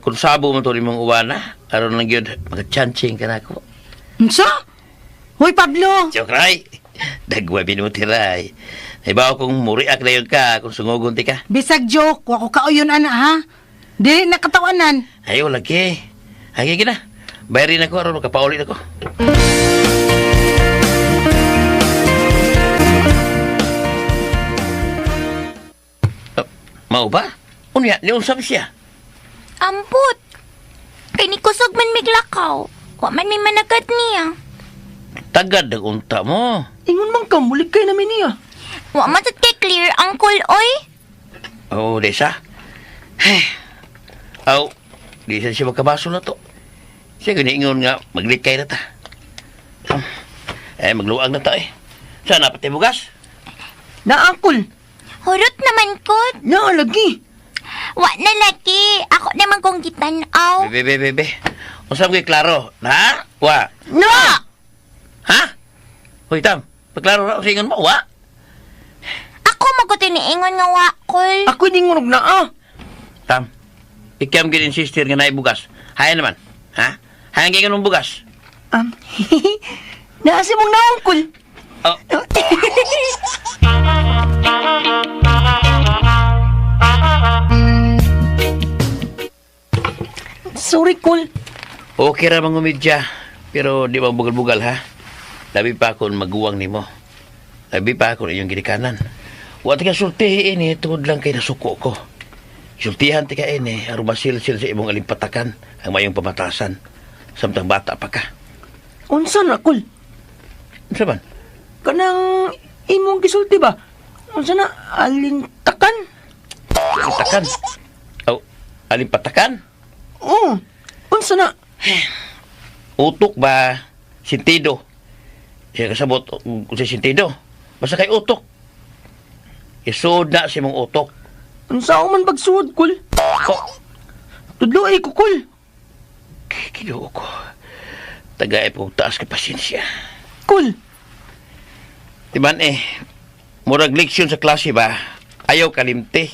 Kung sabo mo to limang uwana, aron lang yun, mag-chancing ka na ako. Unsa? Hoy, Pablo! Joke, Ray. Dagwa binutiray. Ibaw kung muriak na yun ka, kung sungugon ti ka. Bisag joke, wako kauyon ana ha. Dili nakatawanan. Ayaw, lagi. Hagi ka na. Bayarin ako, aron makapaulit ako. Mau ba? Unya, niunsam siya. Ambot. Kay ni kusog man miglakaw. Wa man may managad niya. Tagad ang unta mo. Ingon man ka, mulik kayo namin niya. Wa man sad kay clear, Uncle, oy. Oh, Desa. Aw, di siya magkabaso na to. Siya giniingon nga, maglikay na ta. Magluag na ta eh. Saan napat yung bugas? Naakol. Hurot naman ko. Lagi. Wa na lagi. Ako naman kong gitanaw. Bebe. Usap ko'y klaro. Ha? Wa? No! Ha? Hoy, Tam. Pagklaro na, usingan mo, wa? Ako magutin ni Ingon nga wakol. Ako di ngunog na Tam, ikam ginin sister nga naibugas. Haya naman. Ha? Hayang ginin mong bugas. Naasi mong naangkol. Oh. Sorry, Kol. Okay ra mangumidya. Pero di ba bugal-bugal, ha? Labi pa akong maguwang ni mo. Labi pa akong inyong ginikanan. Wa ka sultihin eh, tungod lang kay nasuko ko. Sultihan ti ka ini, aron masilsil sa imong alimpatakan ang mayong pamatasan. Samtang bata pa ka. Unsa na, Kol? Ano man? Kanang imong gisulti ba? Unsa na, alintakan? Alimpatakan? Oh, alimpatakan? Oo. Unsa na? Utok ba? Sintido? Siya kasabot kung si sintido. Basta kay utok. Isod na si mong utok. Unsa ako man bagsuod, Kol? Oh, Tudlo ay ko, Kol. kinuo ko. Tagay po taas ka pasensya. Kol. Diban murag leksyon sa klase ba? Ayaw kalimti.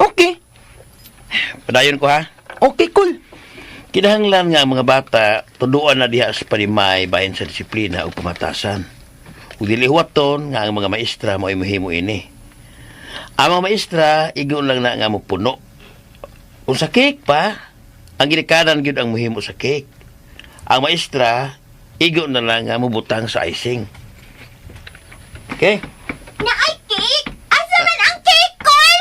Okay. Padayon ko ha. Okay, Kol. Kinahanglan nga ang mga bata tuduan na diha sa panimay bahin sa disiplina o pamatasan. Ug dili huwaton nga ang mga maestra mao imahimo ini. Ang mga maestra igon lang na nga mo puno. Kung sa cake pa, ang ginikanan gyud ang muhimo sa cake. Ang maestra Igo na lang nga mo butang sa icing. Okay? Na ay cake? Asa man ang cake, Col?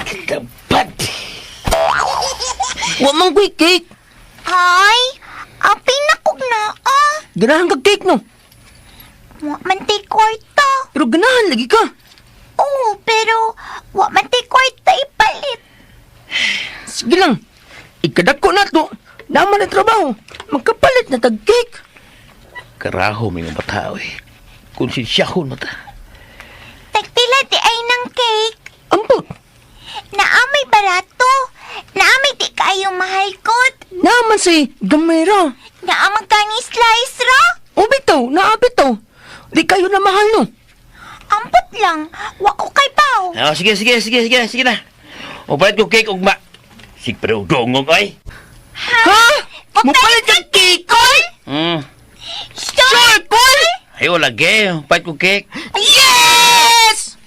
Kagabad. Wa man ko'y cake. Ay, apay na kog na, ah. Ganahan ka cake, no? Wa man tay kwarta. Pero ganahan lagi ka. Oo, pero wa man tay kwarta ipalit. Sige lang. Ikadako na to. Naman na trabaho. Magkapalit na tag-cake. Karaho may mga batao eh. Konsensyahon mo ta. Tagpila di ay ng cake. Ampot. Naamay barato. Naamay di kayo mahal kot. Naman si gamay ra. Naamag kani slice ra. O bitaw, naabitaw. Di kayo na mahal, no? Ampot lang. Wa ko kay pao. Oh, sige na. O palit ko cake ugma. Sig pero dongog ay. Ha? Mupalit ka cake, Col? Sure, Col? Ayo lagi, palit ko cake. Yes!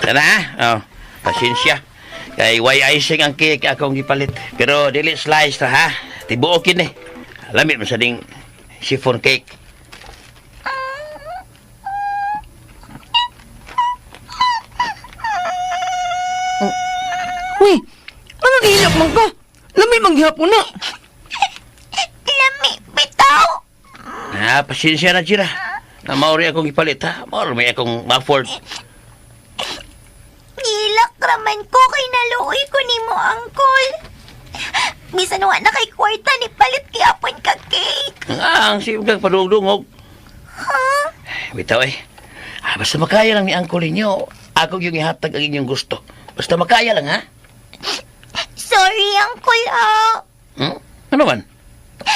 Tara, oh. Pasensya. Kay way icing ang cake akong gipalit. Pero dili slice ra ha. Tibuokin eh. Lamit mo sa ding chiffon cake. Uy, ano nihilap man ka? Lami manghihapon na. Lami, bitaw. Pasensya na Jira. Na maori akong gipalit ha. Maori may akong ma-afford. Gilak raman ko kay naluoy ko ni mo, Uncle. Bisan wa na kay kwarta ni palit gyapon ka cake. Ang siyong kang padungdungog. Huh? Bitaw eh. Basta makaya lang ni Uncle ninyo. Ako yung ihatag ang inyong gusto. Basta makaya lang ha. Sorry, Uncle, Ano man?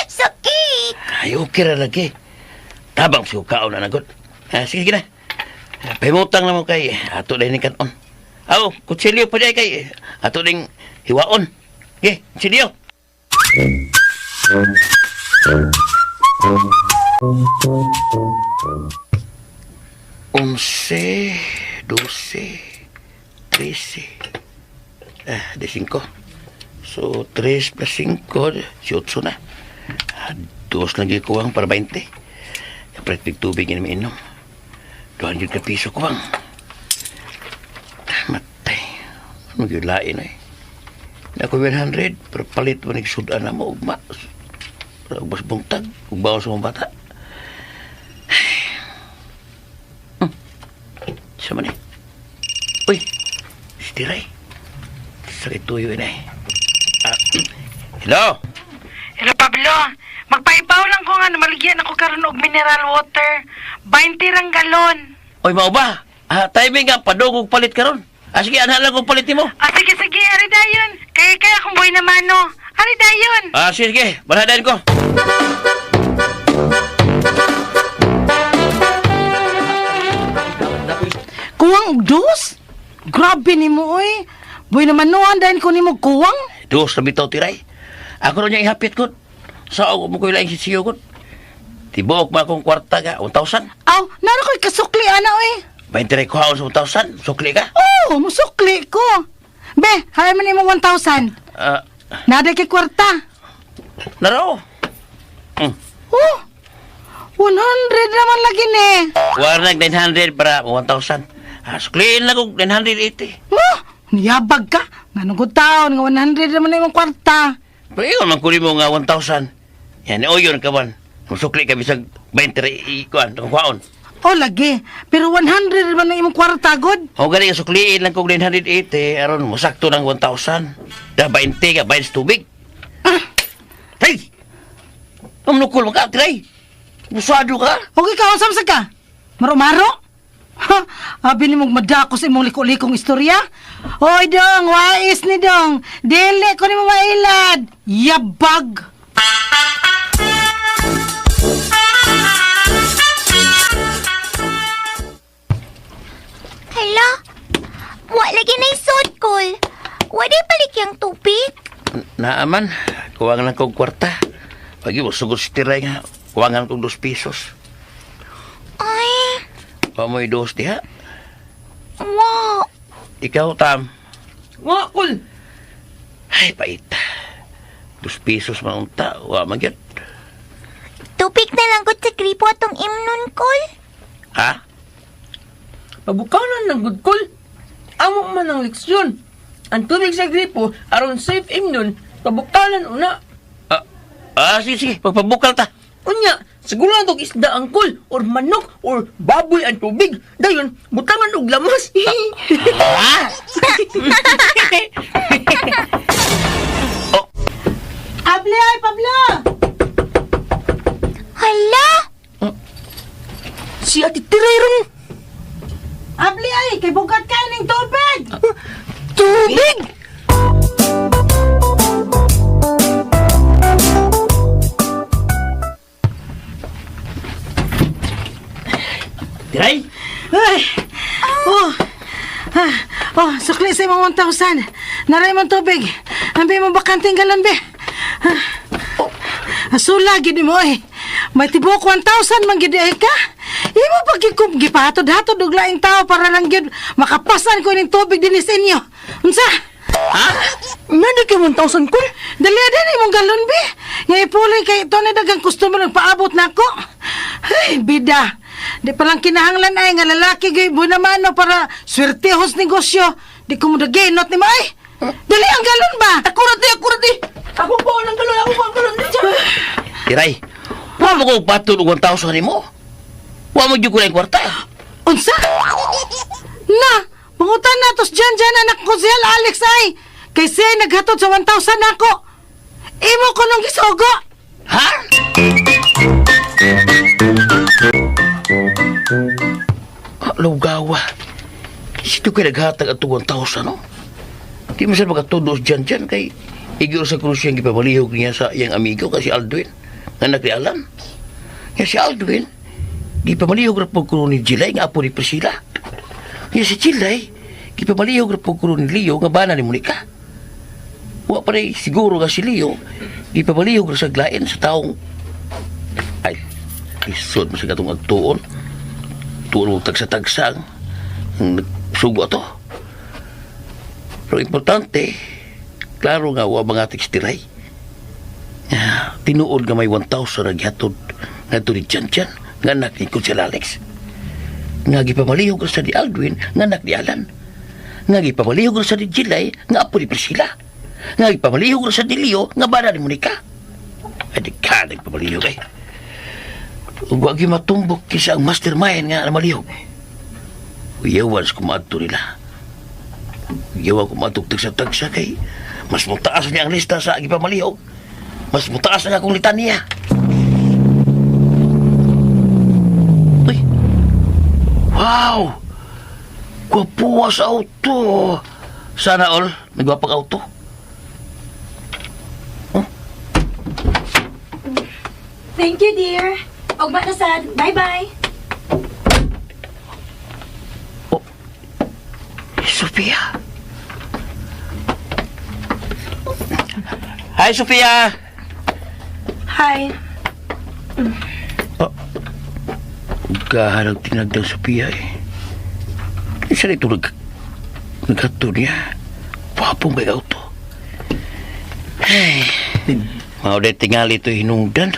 Sa cake. Ay, okay ra lagi. Tabang siya kaon na nagot. Sige na. Pahimutang naman kay ato na ni kanon. Aw, kutsilyo pa di kay ato ding hiwaon. Okay, kutsilyo. 11, 12, 13. 15. So, 3 plus 5, 18 na. 2 lagi kuwang para 20. Kapret tubig yan mainom. 200 ka piso kuwang. Matay. Ano yung lain eh. Ako 100, pero palit mo nagsudan na mo, ugma. Ugbas bungtag, ugbaw sa mga bata. Sama ni. Uy, si Tiray. Sakit tuyo yun eh. Hello? Hello, Pablo. Magpaibaw lang ko nga na maligyan ako karon og mineral water. 20 rang galon. Uy, mau ba? Timing nga, padugog palit ka ron. Sige, anak lang kong palit mo. Sige, ari dayon. Kaya akong boy naman, no. Ari dayon. Sige, baladain ko. Kuwang dos? Grabe ni mo, oy. Boy naman, no. Andahin ko ni mo kuwang. Dos na bitaw, Tiray. Ako ron niya ihapit ko. Sa ako mo ko ilang sisiyo ko. Tibuok mo akong kwarta ka, 1,000. Aw, nara ko'y kasukli, ana, oy. 20 ko ako sa 1,000. Sukli ka? Oo, musukli ko. Be, haya man mo 1,000. Nada kay kwarta. Naro. Oh, 100 naman lagi ni. Warnag 900 para 1,000. Sukliin lang kong 980. Oh, niyabag ka. Nanugod taon, nga 100 naman na yung kwarta. Pero yun, magkuli mo nga 1,000. Yan, o yun, kawan. Musukli ka bisag 20 ikuan, kuhaon. Oh, lagi. Pero 100 naman na yung kwarta, God. O galing, sukliin lang kong 980. Aron, musakto ng 1,000. Da 20 ka, 20 tubig. Hey! Mamnukul mo ka, Tiray. Busado ka. Okay ka, ang samsag ka. Maro-maro? Ha? Abi ni mong madako sa imong liko-likong istorya? Hoy, dong, wais ni dong. Dili ko ni mo mailad. Yabag. Hala, wa lagi na isod, Col. Wala balik yung tubig. Naaman, kuwangan lang kong kwarta. Pagi mo, sugod si Tiray nga. Kuwangan kong 2 pesos. Ay, Pamoy dos diha. Wow. Ikaw, Tam. Nga, Kol. Ay, pait. 2 pesos maunta. Wa magyat. Tupik na lang gud sa gripo atong imnon, Kol. Ha? Pabukanan ng good, Kol. Amo man ang leksyon. Ang tubig sa gripo, aron safe imnon, pabukanan una. Sige. Pagpabukal ta. Unya, sigurado isda ang kol, or manok, or baboy ang tubig. Dayon, butangan og lamas. Abli ay, Pablo! Hala! Si Ate Tiray ron. Abli ay, kay bugat ka ng tubig! Tubig! Tiray? Ay! Oh! Sukli sa imong 1,000. Naray mong tubig. Ambi mo bakanting galon, be. Asula, gini mo eh. May tibok 1,000 man gidi ay ka. Imo pagkikum gipahatod-hatod og laing tao para lang gyud makapasan ko ning tubig dinhi sa inyo. Unsa? Ha? Nani ka 1,000 kol? Dali din imong galon, be. Nga ipuloy kay ito na dagang customer nagpaabot nako. Ay, bida. Di palang kinahanglan ay nga lalaki gay bunamano para swertehos negosyo. Di ko mo daginot ni May. Dali ang galon ba? Akurat di. Ako po ang galon. Tiray, wa mo ko patod og 1,000 nimo. Wa mo gyud ko lang kwarta. Unsa? Na, pangutan na tos dyan anak ko si Alex ay. Kay siya naghatod sa 1,000 ako. Imo ko nung gisogo. Ha? Lugawa. Sito kay naghatag at 1,000, no? Di mo siya magatudos dyan kay igor sa krus yung ipamalihog niya sa iyang amigo kasi Aldwin. Nga nagrialan. Nga si Aldwin, ipamalihog na po ni Jilay nga apo ni Priscilla. Nga si Jilay, ipamalihog na po ni Leo nga bana ni Monica. Wa pa rin siguro nga si Leo, ipamalihog na sa glain sa taong ay, isod mo sa gatong agtuon. Tuon mo tagsa-tagsang ang nagsugo to. Pero importante, klaro nga wa mga tikstiray. Tinuod nga may 1,000 naghatod nga ito ni Tian-Tian, nga anak ni Kunsel Alex. Nga gipamalihog sa ni Aldwin, nga anak ni Alan. Nga gipamalihog sa ni Jilay, nga apo ni Priscilla. Nga gipamalihog sa ni Leo, nga bana ni Monica. Ay di ka nagpamalihog ay. Ug wag gyud matumbok kisa ang mastermind nga namalihog. Uyawan sa kumadto nila. Uyawan kumadto tagsa-tagsa kay mas mutaas niya ang lista sa gipamalihog. Mas mutaas na akong litanya. Uy! Wow! Gwapuwa sa auto. Sana all, nagwapag auto. Thank you, dear. Ogba na sad. Bye-bye. Sophia. Hi, Sophia. Hi. Gaharang tinagdang Sophia eh. Isa na ito naghato niya. Wapong may auto. Ay, mauday tingali ito hinungdan.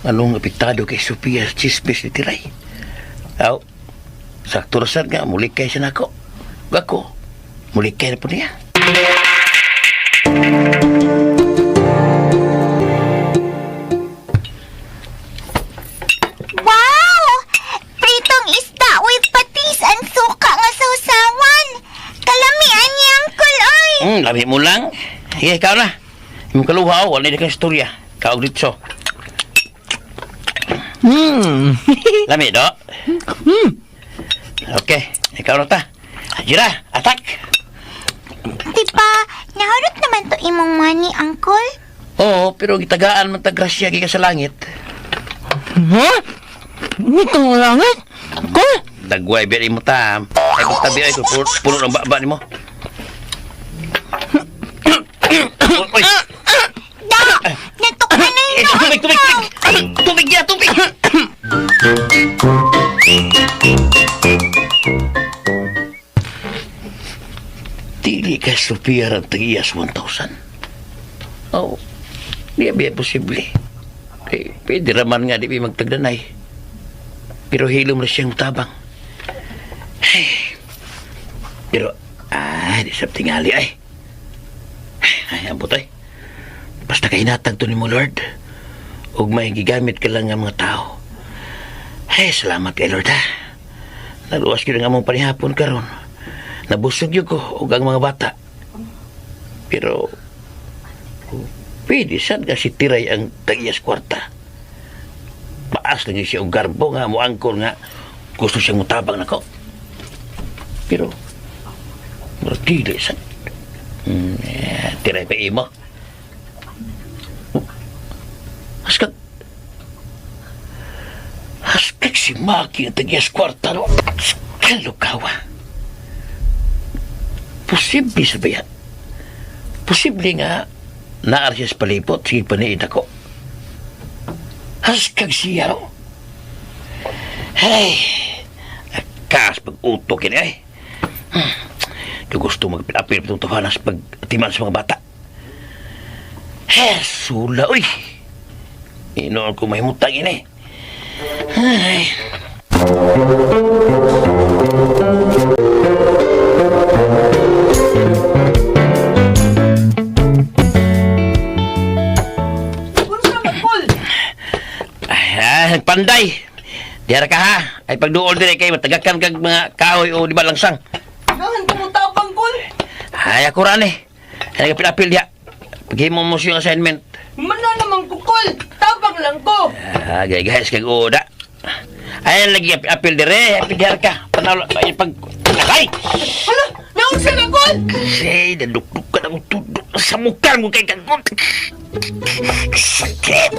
Anong apektado kay Sophia sa chismis ni Tiray? Aw, sakto rasan nga, mulikay siya na ako. Ako, mulikay na po niya. Wow! Pritong isda with patis and suka nga sausawan. Kalamian niya, Uncle, oy. Lami mo lang. Sige, ikaw na. Yung kaluha, wala na kang istorya. Kaog dito. Lami, do? Okay, ikaw na ta. Jira, atak! Di ba, naharot naman to imong money, Uncle? Oo, pero gitagaan man tagrasya gikan sa langit. Ha? Ito ang langit? Kol? Dagway beri mo tam. Ay kung tabi ay puno ng baba ni mo. Uy! Da! Natok na na yun, Tubig! Tubig! Tubig! Tubig! Sophia ang tag-iyas 1,000. Oh, di ba posible? Pwede raman nga di ba magtagdanay. Pero hilom na siyang tabang. Pero, di sa tingali ay. Ay, ambot ay. Basta kahinatag to ni mo, Lord. Huwag may gigamit ka lang ng mga tao. Ay, salamat kay Lord, ha. Naluwas ko na nga mong panihapon karon. Nabusog yun ko, huwag ang mga bata. Pero, pwede saan ka si Tiray ang tag-iyas kwarta? Maas lang siya ang garbo nga, muangkol nga. Gusto siyang mutabang na ko. Pero, maragdili saan. Tiray pa imo. Haskag si Maki ang tag-iyas kwarta, no? Kalukawa. Posible sa bayan. Posible nga naar siya sa palipot, sige pa niid ako. Haskag siya, no? Ay, akas pag-utok yun, ay. Yung gusto magpilapil itong tuhanas pag-atiman sa mga bata. Sula, uy. Inoon ko may mutang yun, eh. Ay. Panday. Diara ka ha. Ay pagduol dire kay matagakan kag mga kahoy o di ba langsang. Gahan ko mo tabang, Kol. Ay ako ran eh. Ay kapil dia. Paghimo mo yung assignment. Mana naman ko, Kol. Tabang lang ko. Guys kag uda. Ay lagi apil dire. Apil diara ka. Panalo ay pag ay. Hala, naunsa na, Kol. Say daduk-duk ka ng tudok sa mukha mo kay kagot. Sakit.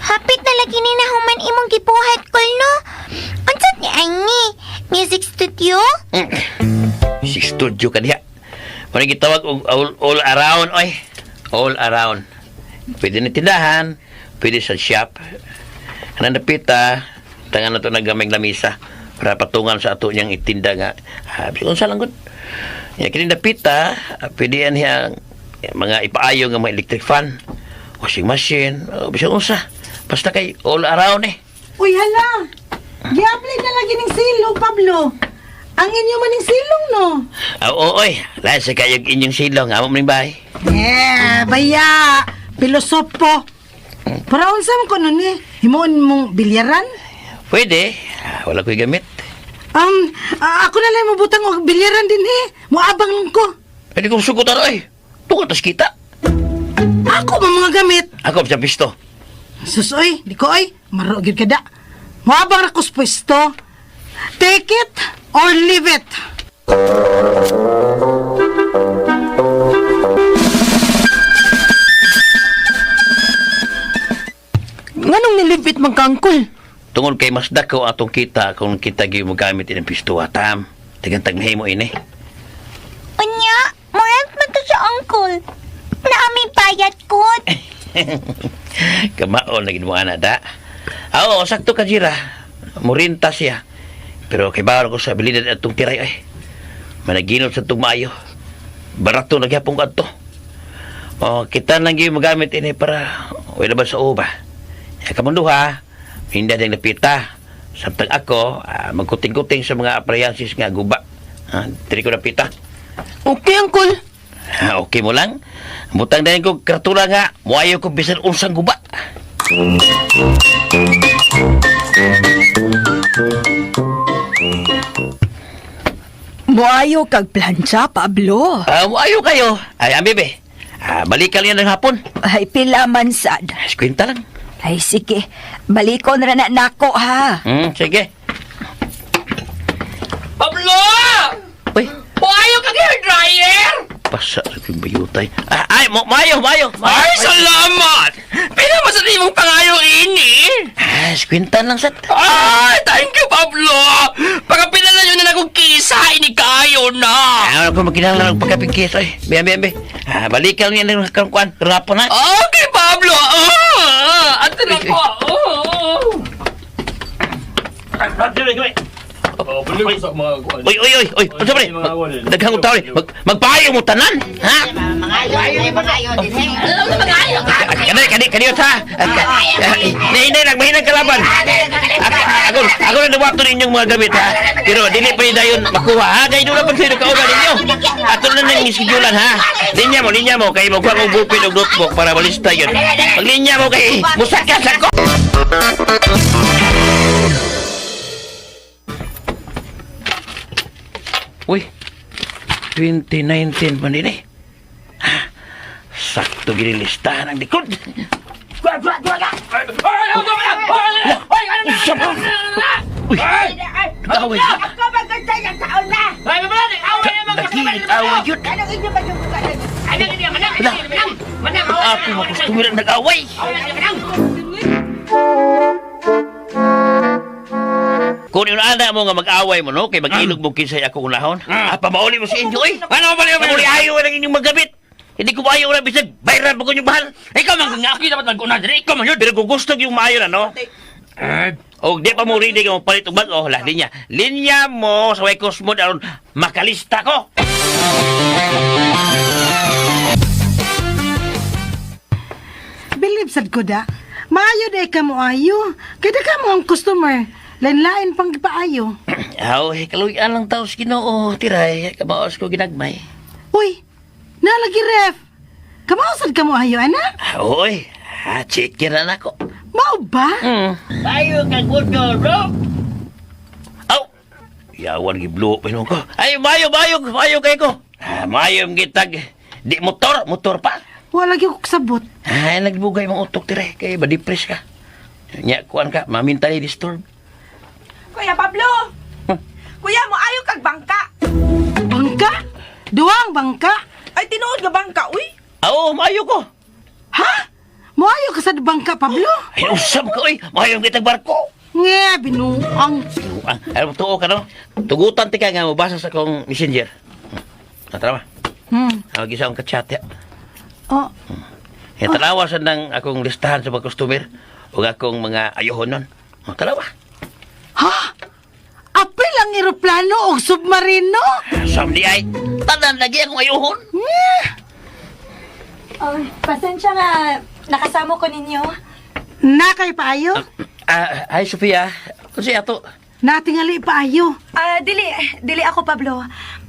Hapit na lagi ni nahuman imong gibuhat, Kol, no? Unsat ni Angi? Music studio? Si studio ka diha. Muna gitawag og all around, oy. All around. Pwede na tindahan, pwede sa shop. Kanang napita, tangan na ito nagamay lamisa para patungan sa ato niyang itinda nga. Unsa lang gud. Ya kini napita, pwede yan yang mga ipaayo nga mga electric fan, washing machine, bisag unsa. Basta kay all around eh. Uy, hala! Gi-apply na lagi ng silong, Pablo. Ang inyo man ng silong, no? Oy, lahat sa kayong inyong silong, amo mo ning bahay. Baya! Pilosopo. Para unsa mo ko nun eh? Himoon mong bilyaran? Pwede, wala ko'y gamit. Ako na lang mabutang og bilyaran din eh. Muabang lang ko. Pwede kong sugutan, oy. Tukatas kita. Ako ba mga gamit? Ako sa pisto. Susoy, di ko oy. Marugid ka da. Muabang rakos pwesto. Take it or leave it. Nganong nilipit magkangkol? Tungod kay mas dako atong kita kung kita gyud mo gamit ining pisto atam. Tigantag mahimo ini. Unya, morant man to sa uncle. Naami bayad ko. Kamaon lagi mo ana da. Oo, sakto ka jira. Murinta siya. Pero kay bawal ko sa abilidad atong tiray ay. Managinot sa tumayo. Barato nagyapon kadto. Kita lang gyud magamit ini para wala ba sa uba. Kamunduha. Hindi din napita. Samtang ako, magkuting-kuting sa mga appliances nga guba. Tiri ko napita. Okay, Uncle. Okay mo lang. Butang din ko kartura nga. Muayo ko bisan unsang guba. Muayo kag plancha, Pablo. Muayo kayo. Ay, bebe. Balikan yan ng hapon. Ay, pila man sad. Kwenta lang. Ay, sige. Balikon ra na nako, ha? Sige. Pablo! Uy, Buhayo ka hair dryer! pasa sa yung bayutay. Ay, mayo. Ay, salamat! Pinamasan mong pangayo ini! Kwintan lang, sat. Ay, thank you, Pablo! Pagkapilala nyo na akong kisa, ini kayo na! Ano ko magkinala ng pagkapingkis, ay. Bebe. Balikan yan ng karangkuan. Karangapon, ha? Okay, Pablo! Atin ako! Kami. Oh, balik sa mga kuan. Oy. Ano sa pre? Daghang tao ni. Magpayo mo tanan, ha? Kani sa. Hindi lang mahinang kalaban. Ako na nawato ninyong mga gamit, ha? Pero dili pa dayon makuha, ha? Kaya doon na pag sino kauban ninyo. Ato na nang isigulan, ha? Linya mo kay magkuha kong bupin o notebook para malista yun. Maglinya mo kay musakas ako. Uy, 2019 pa din eh. Sakto ginilistahan ang likod. Usap mo. Uy, away ka. Nagkilit away yun. Ako makustumir ang nag-away. Kung yung anak mo nga mag-away mo, no? Kay mag-ilog mo kinsay ako unahon. Pamauli mo si Inyo, eh. Ano ba niyo? Pamauli ayaw lang inyong magabit. Hindi ko ayaw lang bisag. Bayran mo ko yung bahal. Ikaw man nga, ako dapat magkunan diri. Ikaw man yun. Pero kung gusto yung maayo na, no? O, di pa mo rin mo palit ubag. O, linya. Linya mo sa Wekos mo daron makalista ko. Believe sad ko da. Maayo day ka mo ayo. Kada ka mo ang customer. Lain-lain pang gipaayo. Aw, kaluyan lang tao sa Ginoo, tiray. Kamaos ko ginagmay. Uy, nalagi ref. Kamausad ka mo ayo, anak? Oy, chikiran ako. Mao ba? Ayo kang budyo, bro. Aw, yawan giblo pinong ko. Ay, mayo kay ko. Mayo gitag. Di motor pa. Wala gyud ko sabot. Ay, nagbugay mong utok tiray. Kaya ba depress ka? Nya, kuan ka, mamintali disturb. Kuya Pablo! Kuya mo, ayaw kag bangka. Bangka? Duwang bangka? Ay, tinuod nga bangka, uy. Oo, mayo ko. Ha? Maayo ka sa bangka, Pablo? Ay, usap ko, oy. Mayo kitag barko. Nga, binuang. Alam mo, tuo ka, no? Tugutan ti ka nga mo, basa sa akong messenger. Natara ba? Ang isa akong kachat, ya. Oh, Tanawa sa nang akong listahan sa mga customer o akong mga ayohon nun. Tanawa. ha? Apil ang eroplano o submarino? Samdi ay, tanan lagi akong ayohon. Oh, pasensya nga, nakasamo ko ninyo. Nakay paayo? Hi, Sofia. Kasi ato. Natingali paayo. Dili ako, Pablo.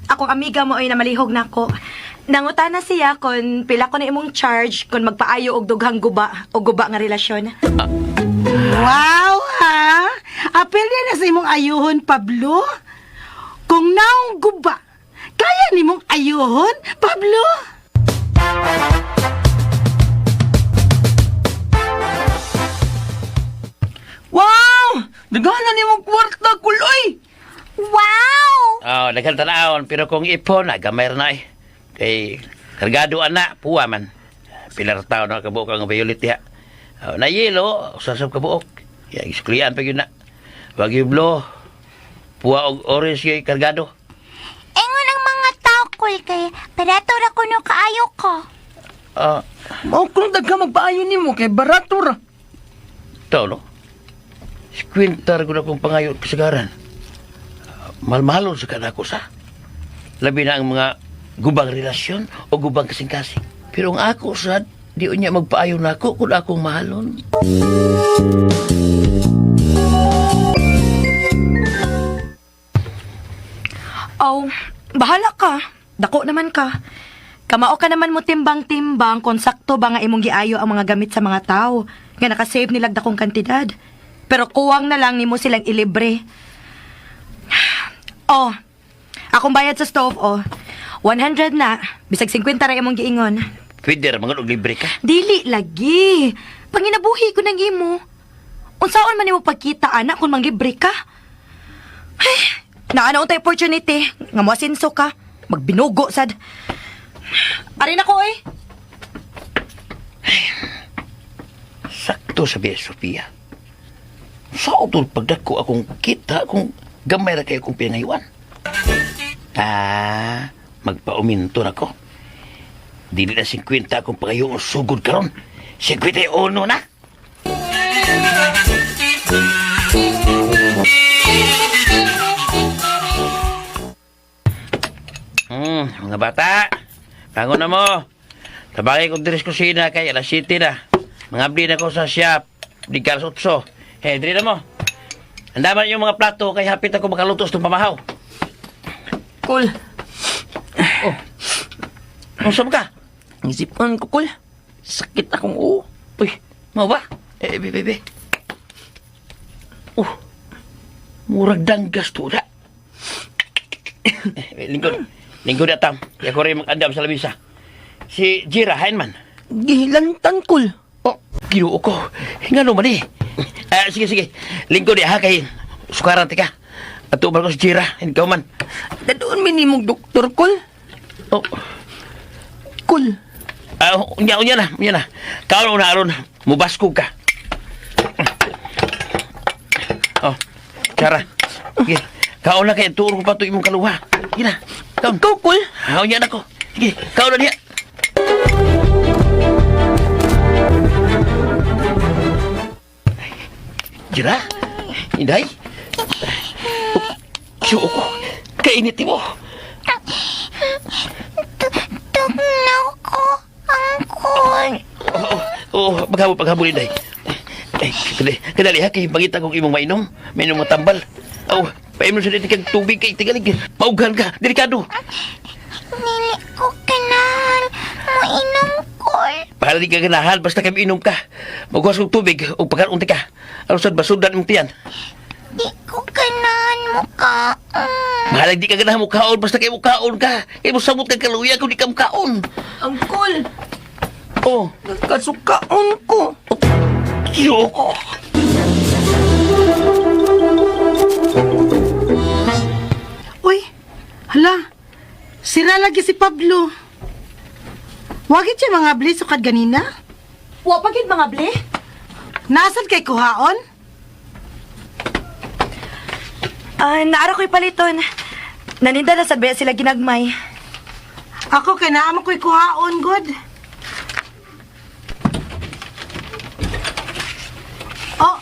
Akong amiga mo ay namalihog na ako. Nangutana siya kung pila ko na imong charge kung magpaayo og dughang guba o guba nga relasyon. Wow, ha? Apil din na sa imong ayuhon, Pablo. Kung naong guba, kaya nimong ayuhon, Pablo? Wow! Nagana ni mong kwarta, kuloy! Wow! Oh, nagkantanaon. Pero kung ipon, gamay na eh. Kay, kargado anak, puwa man. Pilar tao na kabuok ang violet ya. Na yelo, sasab kabuok. Ya, isklian pa yun na. Wag yung blow. Puwa og orange yung kargado. Engon ang mga tao kul kay perato ra kuno kaayo ko. Mao kung dagka magpaayo nimo kay barato ra. Ito, no? Squintar ko na kong pangayon kasagaran. Malmalon sa kanako sa. Labi na ang mga gubang relasyon o gubang kasing-kasing. Pero ang ako, sad, di unya magpaayon na ako kung akong mahalon. Oh, bahala ka. Dako naman ka. Kamao ka naman mo timbang-timbang kung sakto ba nga imong giayo ang mga gamit sa mga tao nga nakasave nilag dakong kantidad. Pero kuwang na lang nimo silang ilibre. Oh, akong bayad sa stove, oh. 100 na. Bisag 50 ra imong giingon. Pwede ra, mga libre ka. Dili lagi. Panginabuhi ko nang imo. Unsaon man nimo pagkita, anak, kung manglibre ka? Ay, naana untay opportunity. Nga mo asinso ka. Magbinugo, sad. Arin ako, eh. Sakto sabi, Sofia. Sa utol pagdako akong kita kung gamay ra kayo kong pinangaywan. Magpauminto na ko. Dili na 50 akong pangayong sugod karon. 51 na. mga bata. Bangon na mo. Tabangin ko diri sa kusina kay alas 7 na. Mangabli na ko sa shop. Di ka alas 8. Diri na mo. Andaman yung mga plato kay hapit ako makalutos ng pamahaw. Kul, Usap ka? isipan ko, Kul. Sakit akong uo. Uy, mau ba? Bebe. Murag danggas to na. Lingkod na tam. Kaya ko rin mag-andam sa labisa. Si Jira, hain man. Gihilantan, Kul. Oh, ginuo ko. Nga naman eh. Sige. Lingkod ha kay sukaran tika. At umar ko si Jira. Ikaw man. Dadoon minimong doktor, Kul. Oh. Kul. Unya na. Kau na aron. Mubaskog ka. Oh, Jara. Sige. Kau na kaya tuuro ko pa ito imong kaluha. Sige na. Kaon. Ikaw, Kul. Unya na ko. Sige. Kau na niya. Jira? Inday? Siyo ko. Kainit mo. Tugnaw ko, Angkol. Paghabol, Inday. Kadali ha, kay pangita kong imong mainom. Mainom mo tambal. Painom sa dito kang tubig kay tigalig. Maugan ka, delikado. Nili ko kanan. Mainom ko. Para di ka ganahan, basta kami inom ka. Maghuwas kong tubig o pagkaunti ka. Ano saan basudan mong tiyan? Di ko kanan mukha. Mahalag di ka ganahan mo kaon, basta kayo mo kaon ka. Kayo mo samot ka kaluya kung di ka mo kaon. Angkol, Oh, kasukaon ko. iyo ko. Uy, hala. Sira lagi si Pablo. Wagit siya mga bli sukad ganina. Wa pagid mga bli? Nasad kay kuhaon? Naara ko'y paliton. Naninda na sa beya sila ginagmay. Ako kay naamo ko'y kuhaon, God. Oh,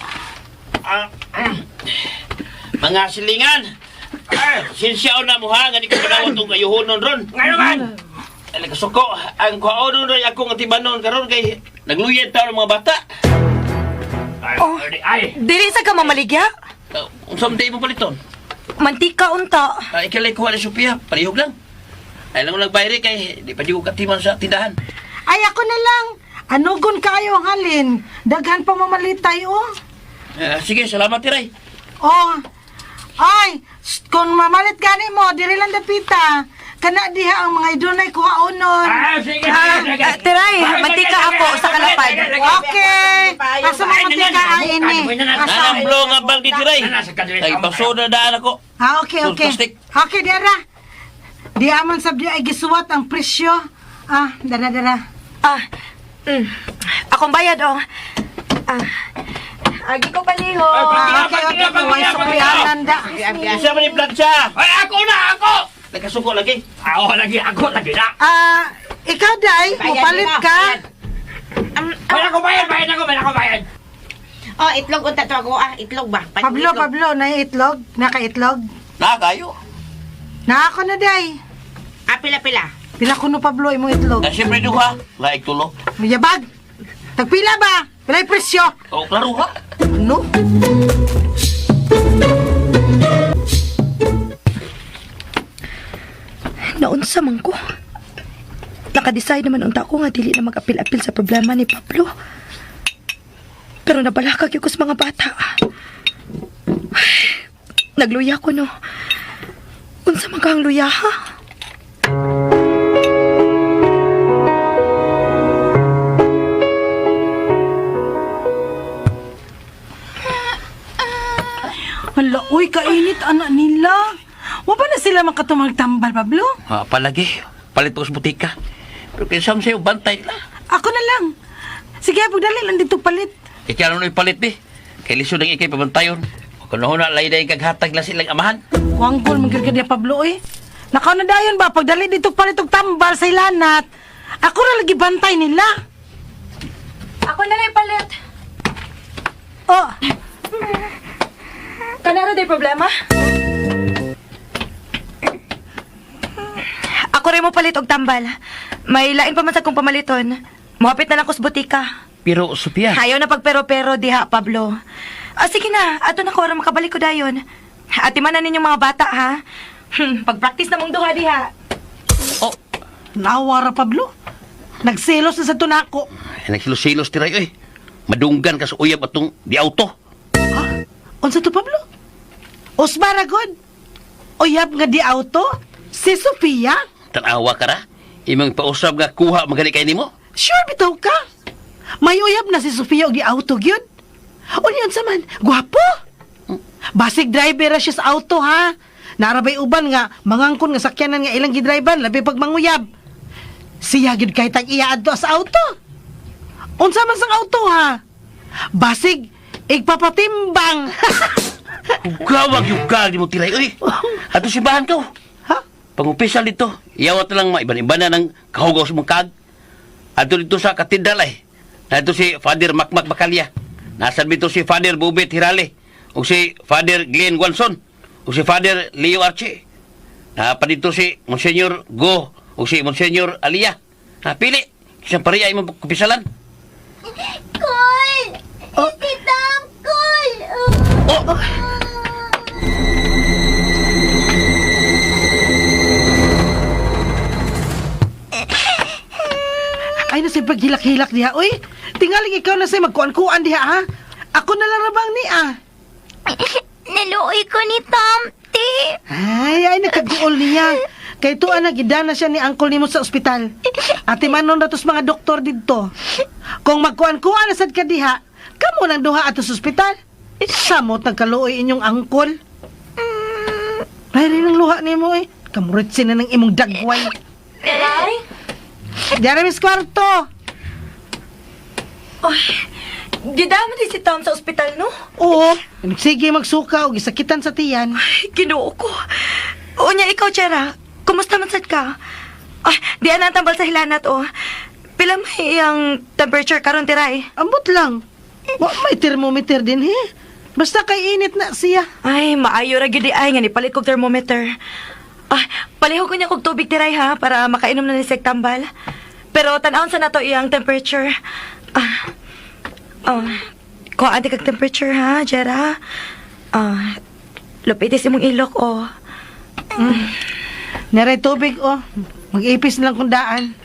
Mga silingan. Sinsyaon na mo ha, nga di ko pinawat ang kayuhonon ron. Ngayon man! Ay, kasuko, ang kuhaonon ron akong atibanon karon kay nagluyad tao ng mga bata. Dili sa ka mamaligya? Unsam day mo paliton? Mantika unta. Ikilay kuha ni Sophia, palihog lang. Ay lang mo nagbayri kay di pa di ko katiman sa tindahan. ay ako na lang. Anugon kayo ang halin. Daghan pa mamalitay, oh. Sige, salamat tiray. Oh, ay, kung mamalit gani mo, diri lang dapita. Kana diha ang mga idunay kuhaonon. Sige. Tiray, mantika ako sa kalapad. Okay. Asa mo mantika ay ini? Asa? Nanamblo nga bang di tiray. Ay, pasoda daan ako. Okay. Plastic. Okay, dara. Di aman sabdi ay gisuwat ang presyo. Dara. Akong bayad, oh. Agi ko paliho. Okay. Huwag sukuyanan da. Siya man yung plansya. Ay, ako na! Nagkasuko lagi. Ako lagi na! Ikaw, Day, mapalit ka. Bayad ako! Oh, itlog unta to ako. Itlog ba? Pablo, na itlog? Nakaitlog? Kayo. Na ako na, Day. Pila. Pila ko no, Pablo, imong itlog. Siyempre duha. Laik tulo. Mayabag. Tagpila ba? Pila'y presyo. O, klaro ha. Ano? Naunsa man ko. Naka-decide naman unta ko nga dili na mag-apil-apil sa problema ni Pablo. Pero nabalakag yung ko sa mga bata. Nagluya ko, no. Unsa man ka ang luya, ha? Hala, uy, kainit anak nila. Wa ba na sila makatumagtambal, Pablo? Palagi. Palit ko sa butika. Pero kaya sa'yo, bantay na. Ako na lang. Sige, pagdali lang dito palit. Kaya ano ipalit di? Kay lisod ang ikay pabantayon. Kung na layday kaghatag na silang amahan. Wanggol, magkirkad niya, Pablo, eh. Nakaw na dayon ba? Pagdali dito palit og tambal sa ilanat. Ako na lagi bantay nila. Ako na lang palit. Oh, Kanara day problema? Ako rin mo palit og tambal. May lain pa man sa kong pamaliton. Muhapit na lang ko sa butika. Pero, Sophia, Ayaw na pagpero-pero diha, Pablo. Sige na, ato na ko oras makabalik ko dayon. Atiman na ninyong mga bata, ha? Pag-practice na mong duha diha. Nawara, Pablo. Nagselos na sa tunako. nagsilos-silos tiray, oy. Madunggan ka sa uyab atong di auto. Ha? Unsa to, Pablo? Osmaragod? Uyab nga di auto? Si Sofia? Tanawa ka ra? Imong pausab nga kuha magali kay nimo? Sure bitaw ka? May uyab na si Sofia og di auto gyud. Unyan sa man, gwapo. Basig driver ra siya sa auto, ha? Narabay uban nga mangangkon nga sakyanan nga ilang gidriver labi pag manguyab. Siya gid kay tag iya adto sa auto. Unsa man sang auto, ha? Basig igpapatimbang. Gawag yung kag mo tiray, oy. Ato si bahan ko. Ha? Pangupisal dito, iyawat na lang maiban-ibana ng kahugaw sa mong kag. Ato dito sa katedral ay. Nato si Father Makmak Bakalya. Nasaan dito si Father Bubet Hirale. O si Father Glenn Guanson. O si Father Leo Archie. Pa dito si Monsignor Go. O si Monsignor Alia. Pili. Isang pariya ay mapupisalan. Kol! Si Tom, Kol! Oh! Ay na si paghilak-hilak diha, oy. Tingaling ikaw na say magkuan-kuan diha, ha? Ako na lang rabang ni, ah. Naluoy ko ni Tom, ti. Ay, nakaguol niya. Kay tuan na gidana siya ni uncle nimo sa ospital. Ati manon na tos mga doktor didto. Kung magkuan-kuan na sad ka diha, kamo nang duha ato sa ospital. Samot nagkaluoy inyong uncle. Ay, rin ang luha nimo, eh. Kamuritsin na ng imong dagway. Ay! Diyan Miss Kwarto. Ay, gidama din si Tom sa ospital, no? Oo. Sige magsuka o gisakitan sa tiyan. Ay, ginoo ko. Unya, ikaw, Chera. Kumusta man sad ka? Ay, di na tambal sa hilanat, oh. Pila may ang temperature karon tiray? Ambot lang. May thermometer din, he. Basta kay init na siya. Ay, maayo ra gyud di ay nga nipalit kog thermometer. Ah, palihog ko niya kog tubig tiray ha para makainom na ni Sek tambal. Pero tan-awon sa nato iyang temperature. Ko ante kag temperature ha, Jera. Lupitis imong ilok oh. Naray tubig, oh. Mag-ipis na lang kung daan.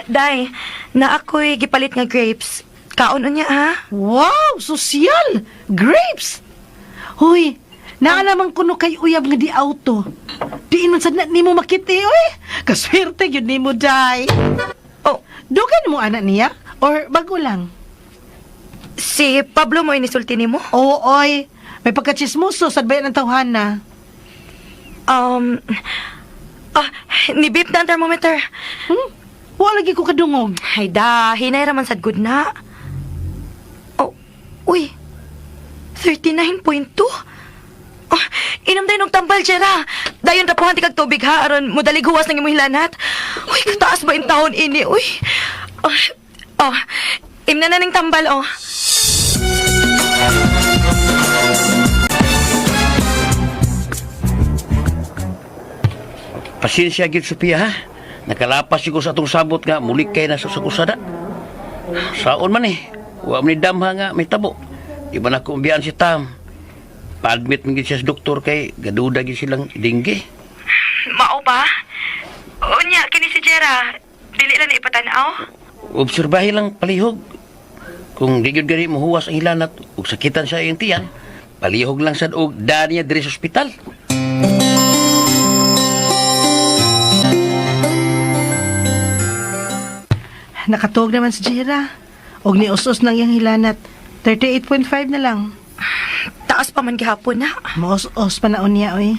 Day, na ako'y gipalit nga grapes. Kaon niya ha? Wow, sosyal! Grapes! Hoy, naalaman ko no kay uyab nga di auto. Di inon sad na nimo makiti, oy. Kaswerte yun nimo, day. Oh, Dugan mo anak niya? Or bago lang? si Pablo mo inisulti nimo? Oo, oy. May pagkachismoso sad bayan ng tawhana. Nibip na ang thermometer. Wala lagi ko kadungog. Ay da, hinay raman sad good na. Oh, uy. 39.2? Oh, inom tayo ng tambal, Jera. Dayon rapuhan ti kag tubig ha, aron modalig huwas ng imong hilanat. Uy, kataas ba yung taon ini, uy. Imna na ning tambal, oh. Pasensya gid Sophia ha. Nakalapas ko sa atong sabot nga muli kay na sa kusada. Saon man wa man ni damha nga may tabo. Di ba na kumbiyan si Tam? Pa-admit man gid siya sa doktor kay gaduda gid silang dinggi. Mao ba? Unya, kini si Jera. Dili lang ipatanaw. Obserbahi lang palihog. Kung di gyud gani mohuwas ang hilanat ug sakitan sa iyang tiyan, palihog lang sad og daan niya diri sa ospital. Nakatuog naman si Jera. Og ni usos nang iyang hilanat. 38.5 na lang. Taas pa man gihapon na. Maos-os pa naon niya, oy.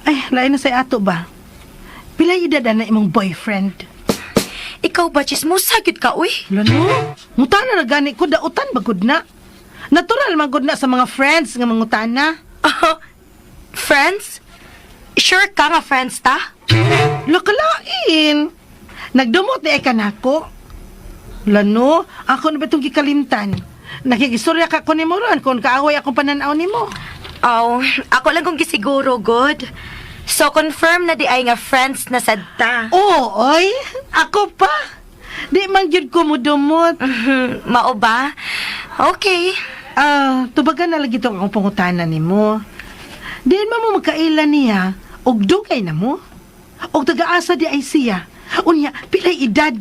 Ay, lain na say ato ba? Pila edad na imong boyfriend? Ikaw ba, chismosa sagid ka, uy? Lano? Mutana na gani ko, dautan bagod na. Natural magod na sa mga friends nga mangutana. Friends? Sure ka nga friends ta? Lakalain. Nagdumot ni ka nako. Lano, ako na ba itong gikalimtan? Nakikisurya ka ko ni mo ron kung kaaway akong pananaw ni mo. Oh, ako lang kung gisiguro, good. So, confirm na di ay nga friends na sadta. Oo, oy. Ako pa. Di man gyud ko mudumot. Mao ba? Okay. Tubagan na lagi itong akong pangutanan ni mo. Diyan mo magkailan niya, og dugay na mo. Og taga-asa di ay siya. Unya, pilay edad.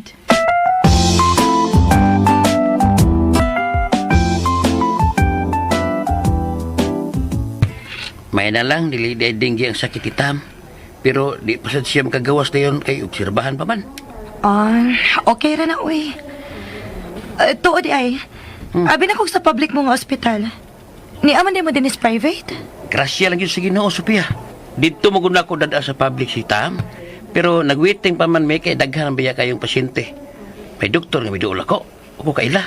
May na lang, dili dinggi ang sakit itam. Pero di pasad siya makagawas na yun kay obserbahan pa man. Okay ra na, uy. Tuod di ay. Abi na kong sa public mong hospital. Ni aman di mo din is private? Grasya lang yun sa Ginoo, Sophia. Dito mo guna ko dada sa public si Tam. Pero nagwaiting pa man may kay daghan biya kayong pasyente. May doktor nga may doon ako. Ako kaila.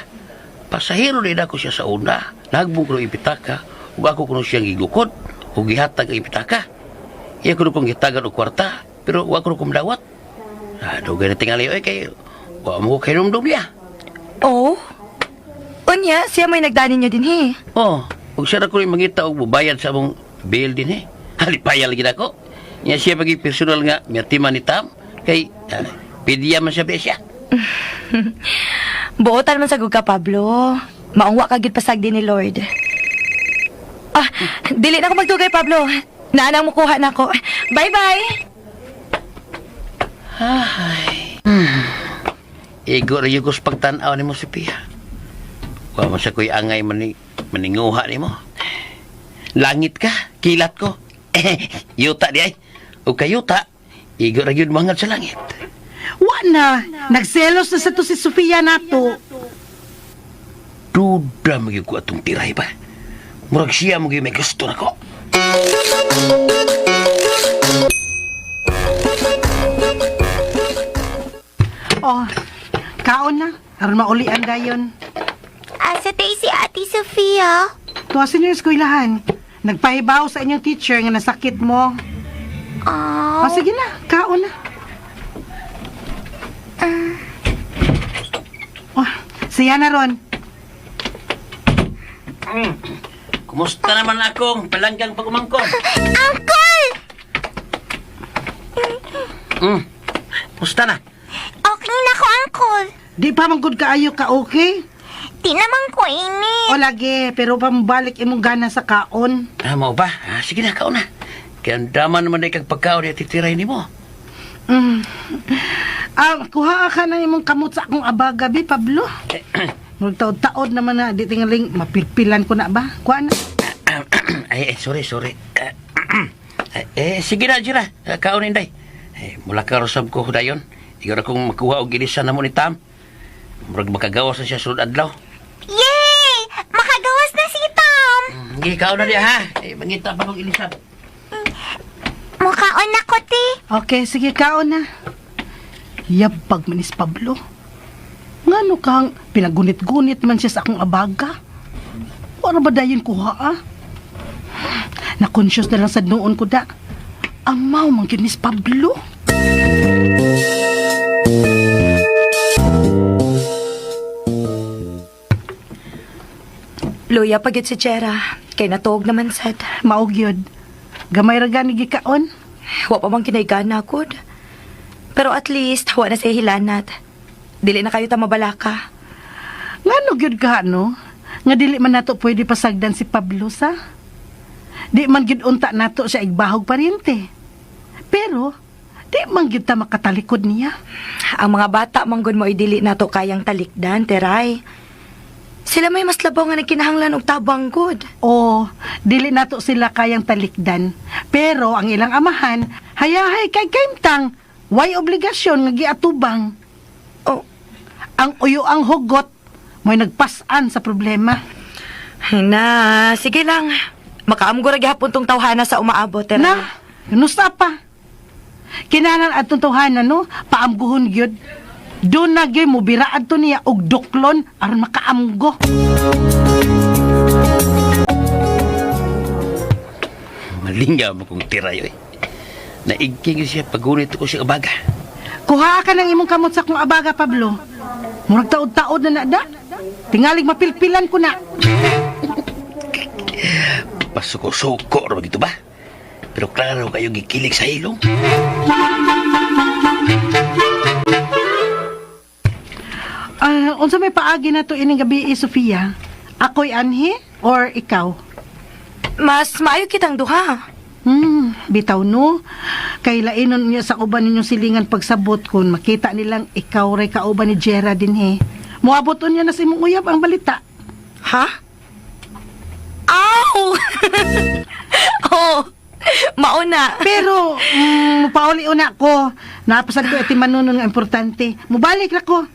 Pasahero din ako siya sa una. Nagbong ko ng ipitaka. Ug ako kuno siyang gigukod. Ug gihatag ang ipitaka. Iya ko kong gitagan og kwarta. Pero wa ko kong dawat. Dugay na tingali oy kay wa mo kay rumdum niya. Oh? Unya, siya may nagdanin nyo din, he. Oh, ug siya ra ko rin mangita og bubayad sa among bill din eh. Halipaya lagi ako. Nya siya pagi personal nga mirtiman ni Tam kay pidya man siya siya. Buotan man sa ka, Pablo. Maungwa ka gid pasag din ni Lord. Dili na ako magtugay, Pablo. Naanang mo kuha na ako. Bye-bye! Igo ra yugos pagtan-aw ni mo si Pia. Wa mo sa ko'y angay maninguha ni mo. Langit ka, kilat ko. Yuta di ay. O kayuta, igo ra yun mangad sa langit. Wa na. Nagselos na sa to si Sofia nato. Duda magyug ko atong tiray ba. Murag siya magyug may gusto na ko. Oh, kaon na. Aron maulian dayon. Asa tayo si Ate Sofia? Tuwasin niyo yung eskwelahan. Nagpahibaw sa inyong teacher nga nasakit mo. Oh. Sige na, kaon na. Siya na ron. Kumusta naman akong palanggang pagumangkon? Uncle! Kumusta na? Okay na ko, Uncle. Di pa manggod kaayo ka, okay? Di naman ko ini. O lagi, pero pambalik imong gana sa kaon. Mau ba? Sige na, kaon na. Kaya ang daman naman na ikang pagkaon at titiray ni mo. Kuha ka na imong kamot sa akong abagabi, Pablo. Magtaod-taod naman na, di tingaling mapilpilan ko na ba? Kuha na. Sorry. Sige na, Jira. Kaon inday. Mula ka rosab ko dayon. Ikaw na kung makuha o gilisan na mo ni Tam. Murag makagawas na siya sunod adlaw. Yay! Makagawas na si Tom. Hindi, kaon na diya ha. Mangita pa kong ilisan. Mukhaon na ko, ti. Okay, sige, kaon na. Yabag manis Pablo. Ngano kang pinagunit-gunit man siya sa akong abaga? Para ba dayon kuha, Na-conscious na lang sa noon ko da. Amaw man gid Miss Pablo. Luya pagit si Chera. Kay natuog naman sad. Maog yun. Gamay ra gani gikaon. Wa pa man kinaygana, good. Pero at least, wa na siya hilanat. Dili na kayo mabalaka. Ngano gyud ka, no? Nga dili man nato pwede pasagdan si Pablo sa? Di man gyud unta nato siya igbahog paryente. Pero, di man gyud ta makatalikod niya. Ang mga bata manggod mo idili nato kayang talikdan, teray. Sila may mas labaw nga nagkinahanglan og tabang good. O, dili nato sila kayang talikdan. Pero ang ilang amahan, hayahay kay kaimtang, way obligasyon nga giatubang. Oh, Ang uyo ang hugot, mo'y nagpasan sa problema. na, sige lang. Makaamgo ra gihapon tong tawhana sa umaabot, teray. Na, nusta pa. Kinanan at tuntuhanan, no? Paamguhon gyud. Doon na gyud mo biraad to niya og duklon aron makaamgo. Malingga mo kong tiray, oy. Naigking siya pagunit ko siya abaga. Kuha ka ng imong kamot sa kong abaga, Pablo. Murag taod-taod na da. Tingalig mapilpilan ko na. pasuko-suko ro gitu ba? Pero klaro kayo gikilig sa ilong. Unsa may paagi na to ining gabi, Sofia? Ako'y anhi or ikaw? Mas maayo kitang duha. Bitaw no. Kay lainon niya sa uban ninyong silingan pagsabot kun makita nilang ikaw ray kauban ni Jera din he. Muaboton niya na sa imong uyab ang balita. Ha? Aw! Oh, mauna. Pero, pauli una ko. Napasad ko iti manunon nga importante. Mubalik na ko.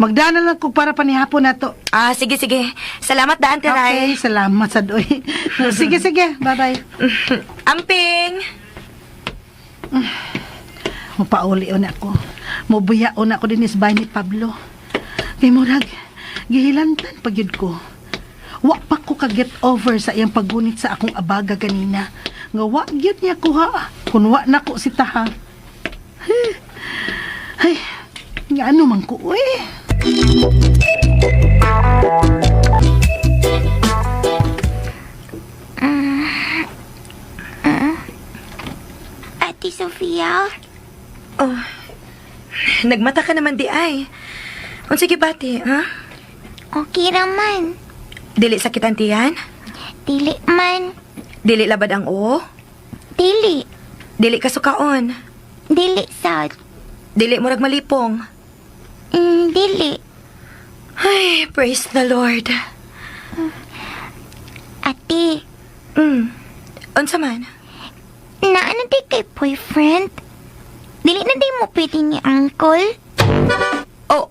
Magdana lang ko para panihapon na to. Ah, sige, sige. Salamat daan, Teray. Okay, salamat sa doy. Sige, sige. Bye-bye. Amping! Mupauli una ko. Mubuya una ko din isbay ni Pablo. Kay murag, gihilantan pagyud ko. Wa pa ko ka-get over sa iyang paggunit sa akong abaga ganina. Nga wa gyud niya ko ha. Kung wa na ko si Taha. Ay, nga ano man ko eh. Ate Sofia? Oh, nagmata ka naman di ay. Sige bati, ha? Okay raman. Dili sakit ang tiyan? Dili man. Dili labad ang o? Dili. Dili kasukaon? Dili sad. Dili murag malipong? Dili. Ay, praise the Lord. Ate, Unsa man? naano di kay boyfriend? Dili na di mo pwede ni uncle? Oh,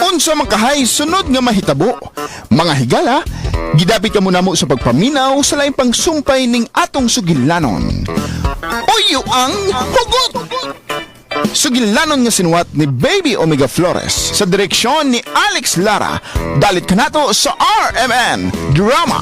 Unsa man kahay sunod nga mahitabo. Mga higala, gidapit ka muna mo sa pagpaminaw sa laing pangsumpay ning atong sugilanon. Uyo ang hugot! Sugilanon nga sinuwat ni Baby Omega Flores sa direksyon ni Alex Lara. Dalit ka nato sa RMN Drama.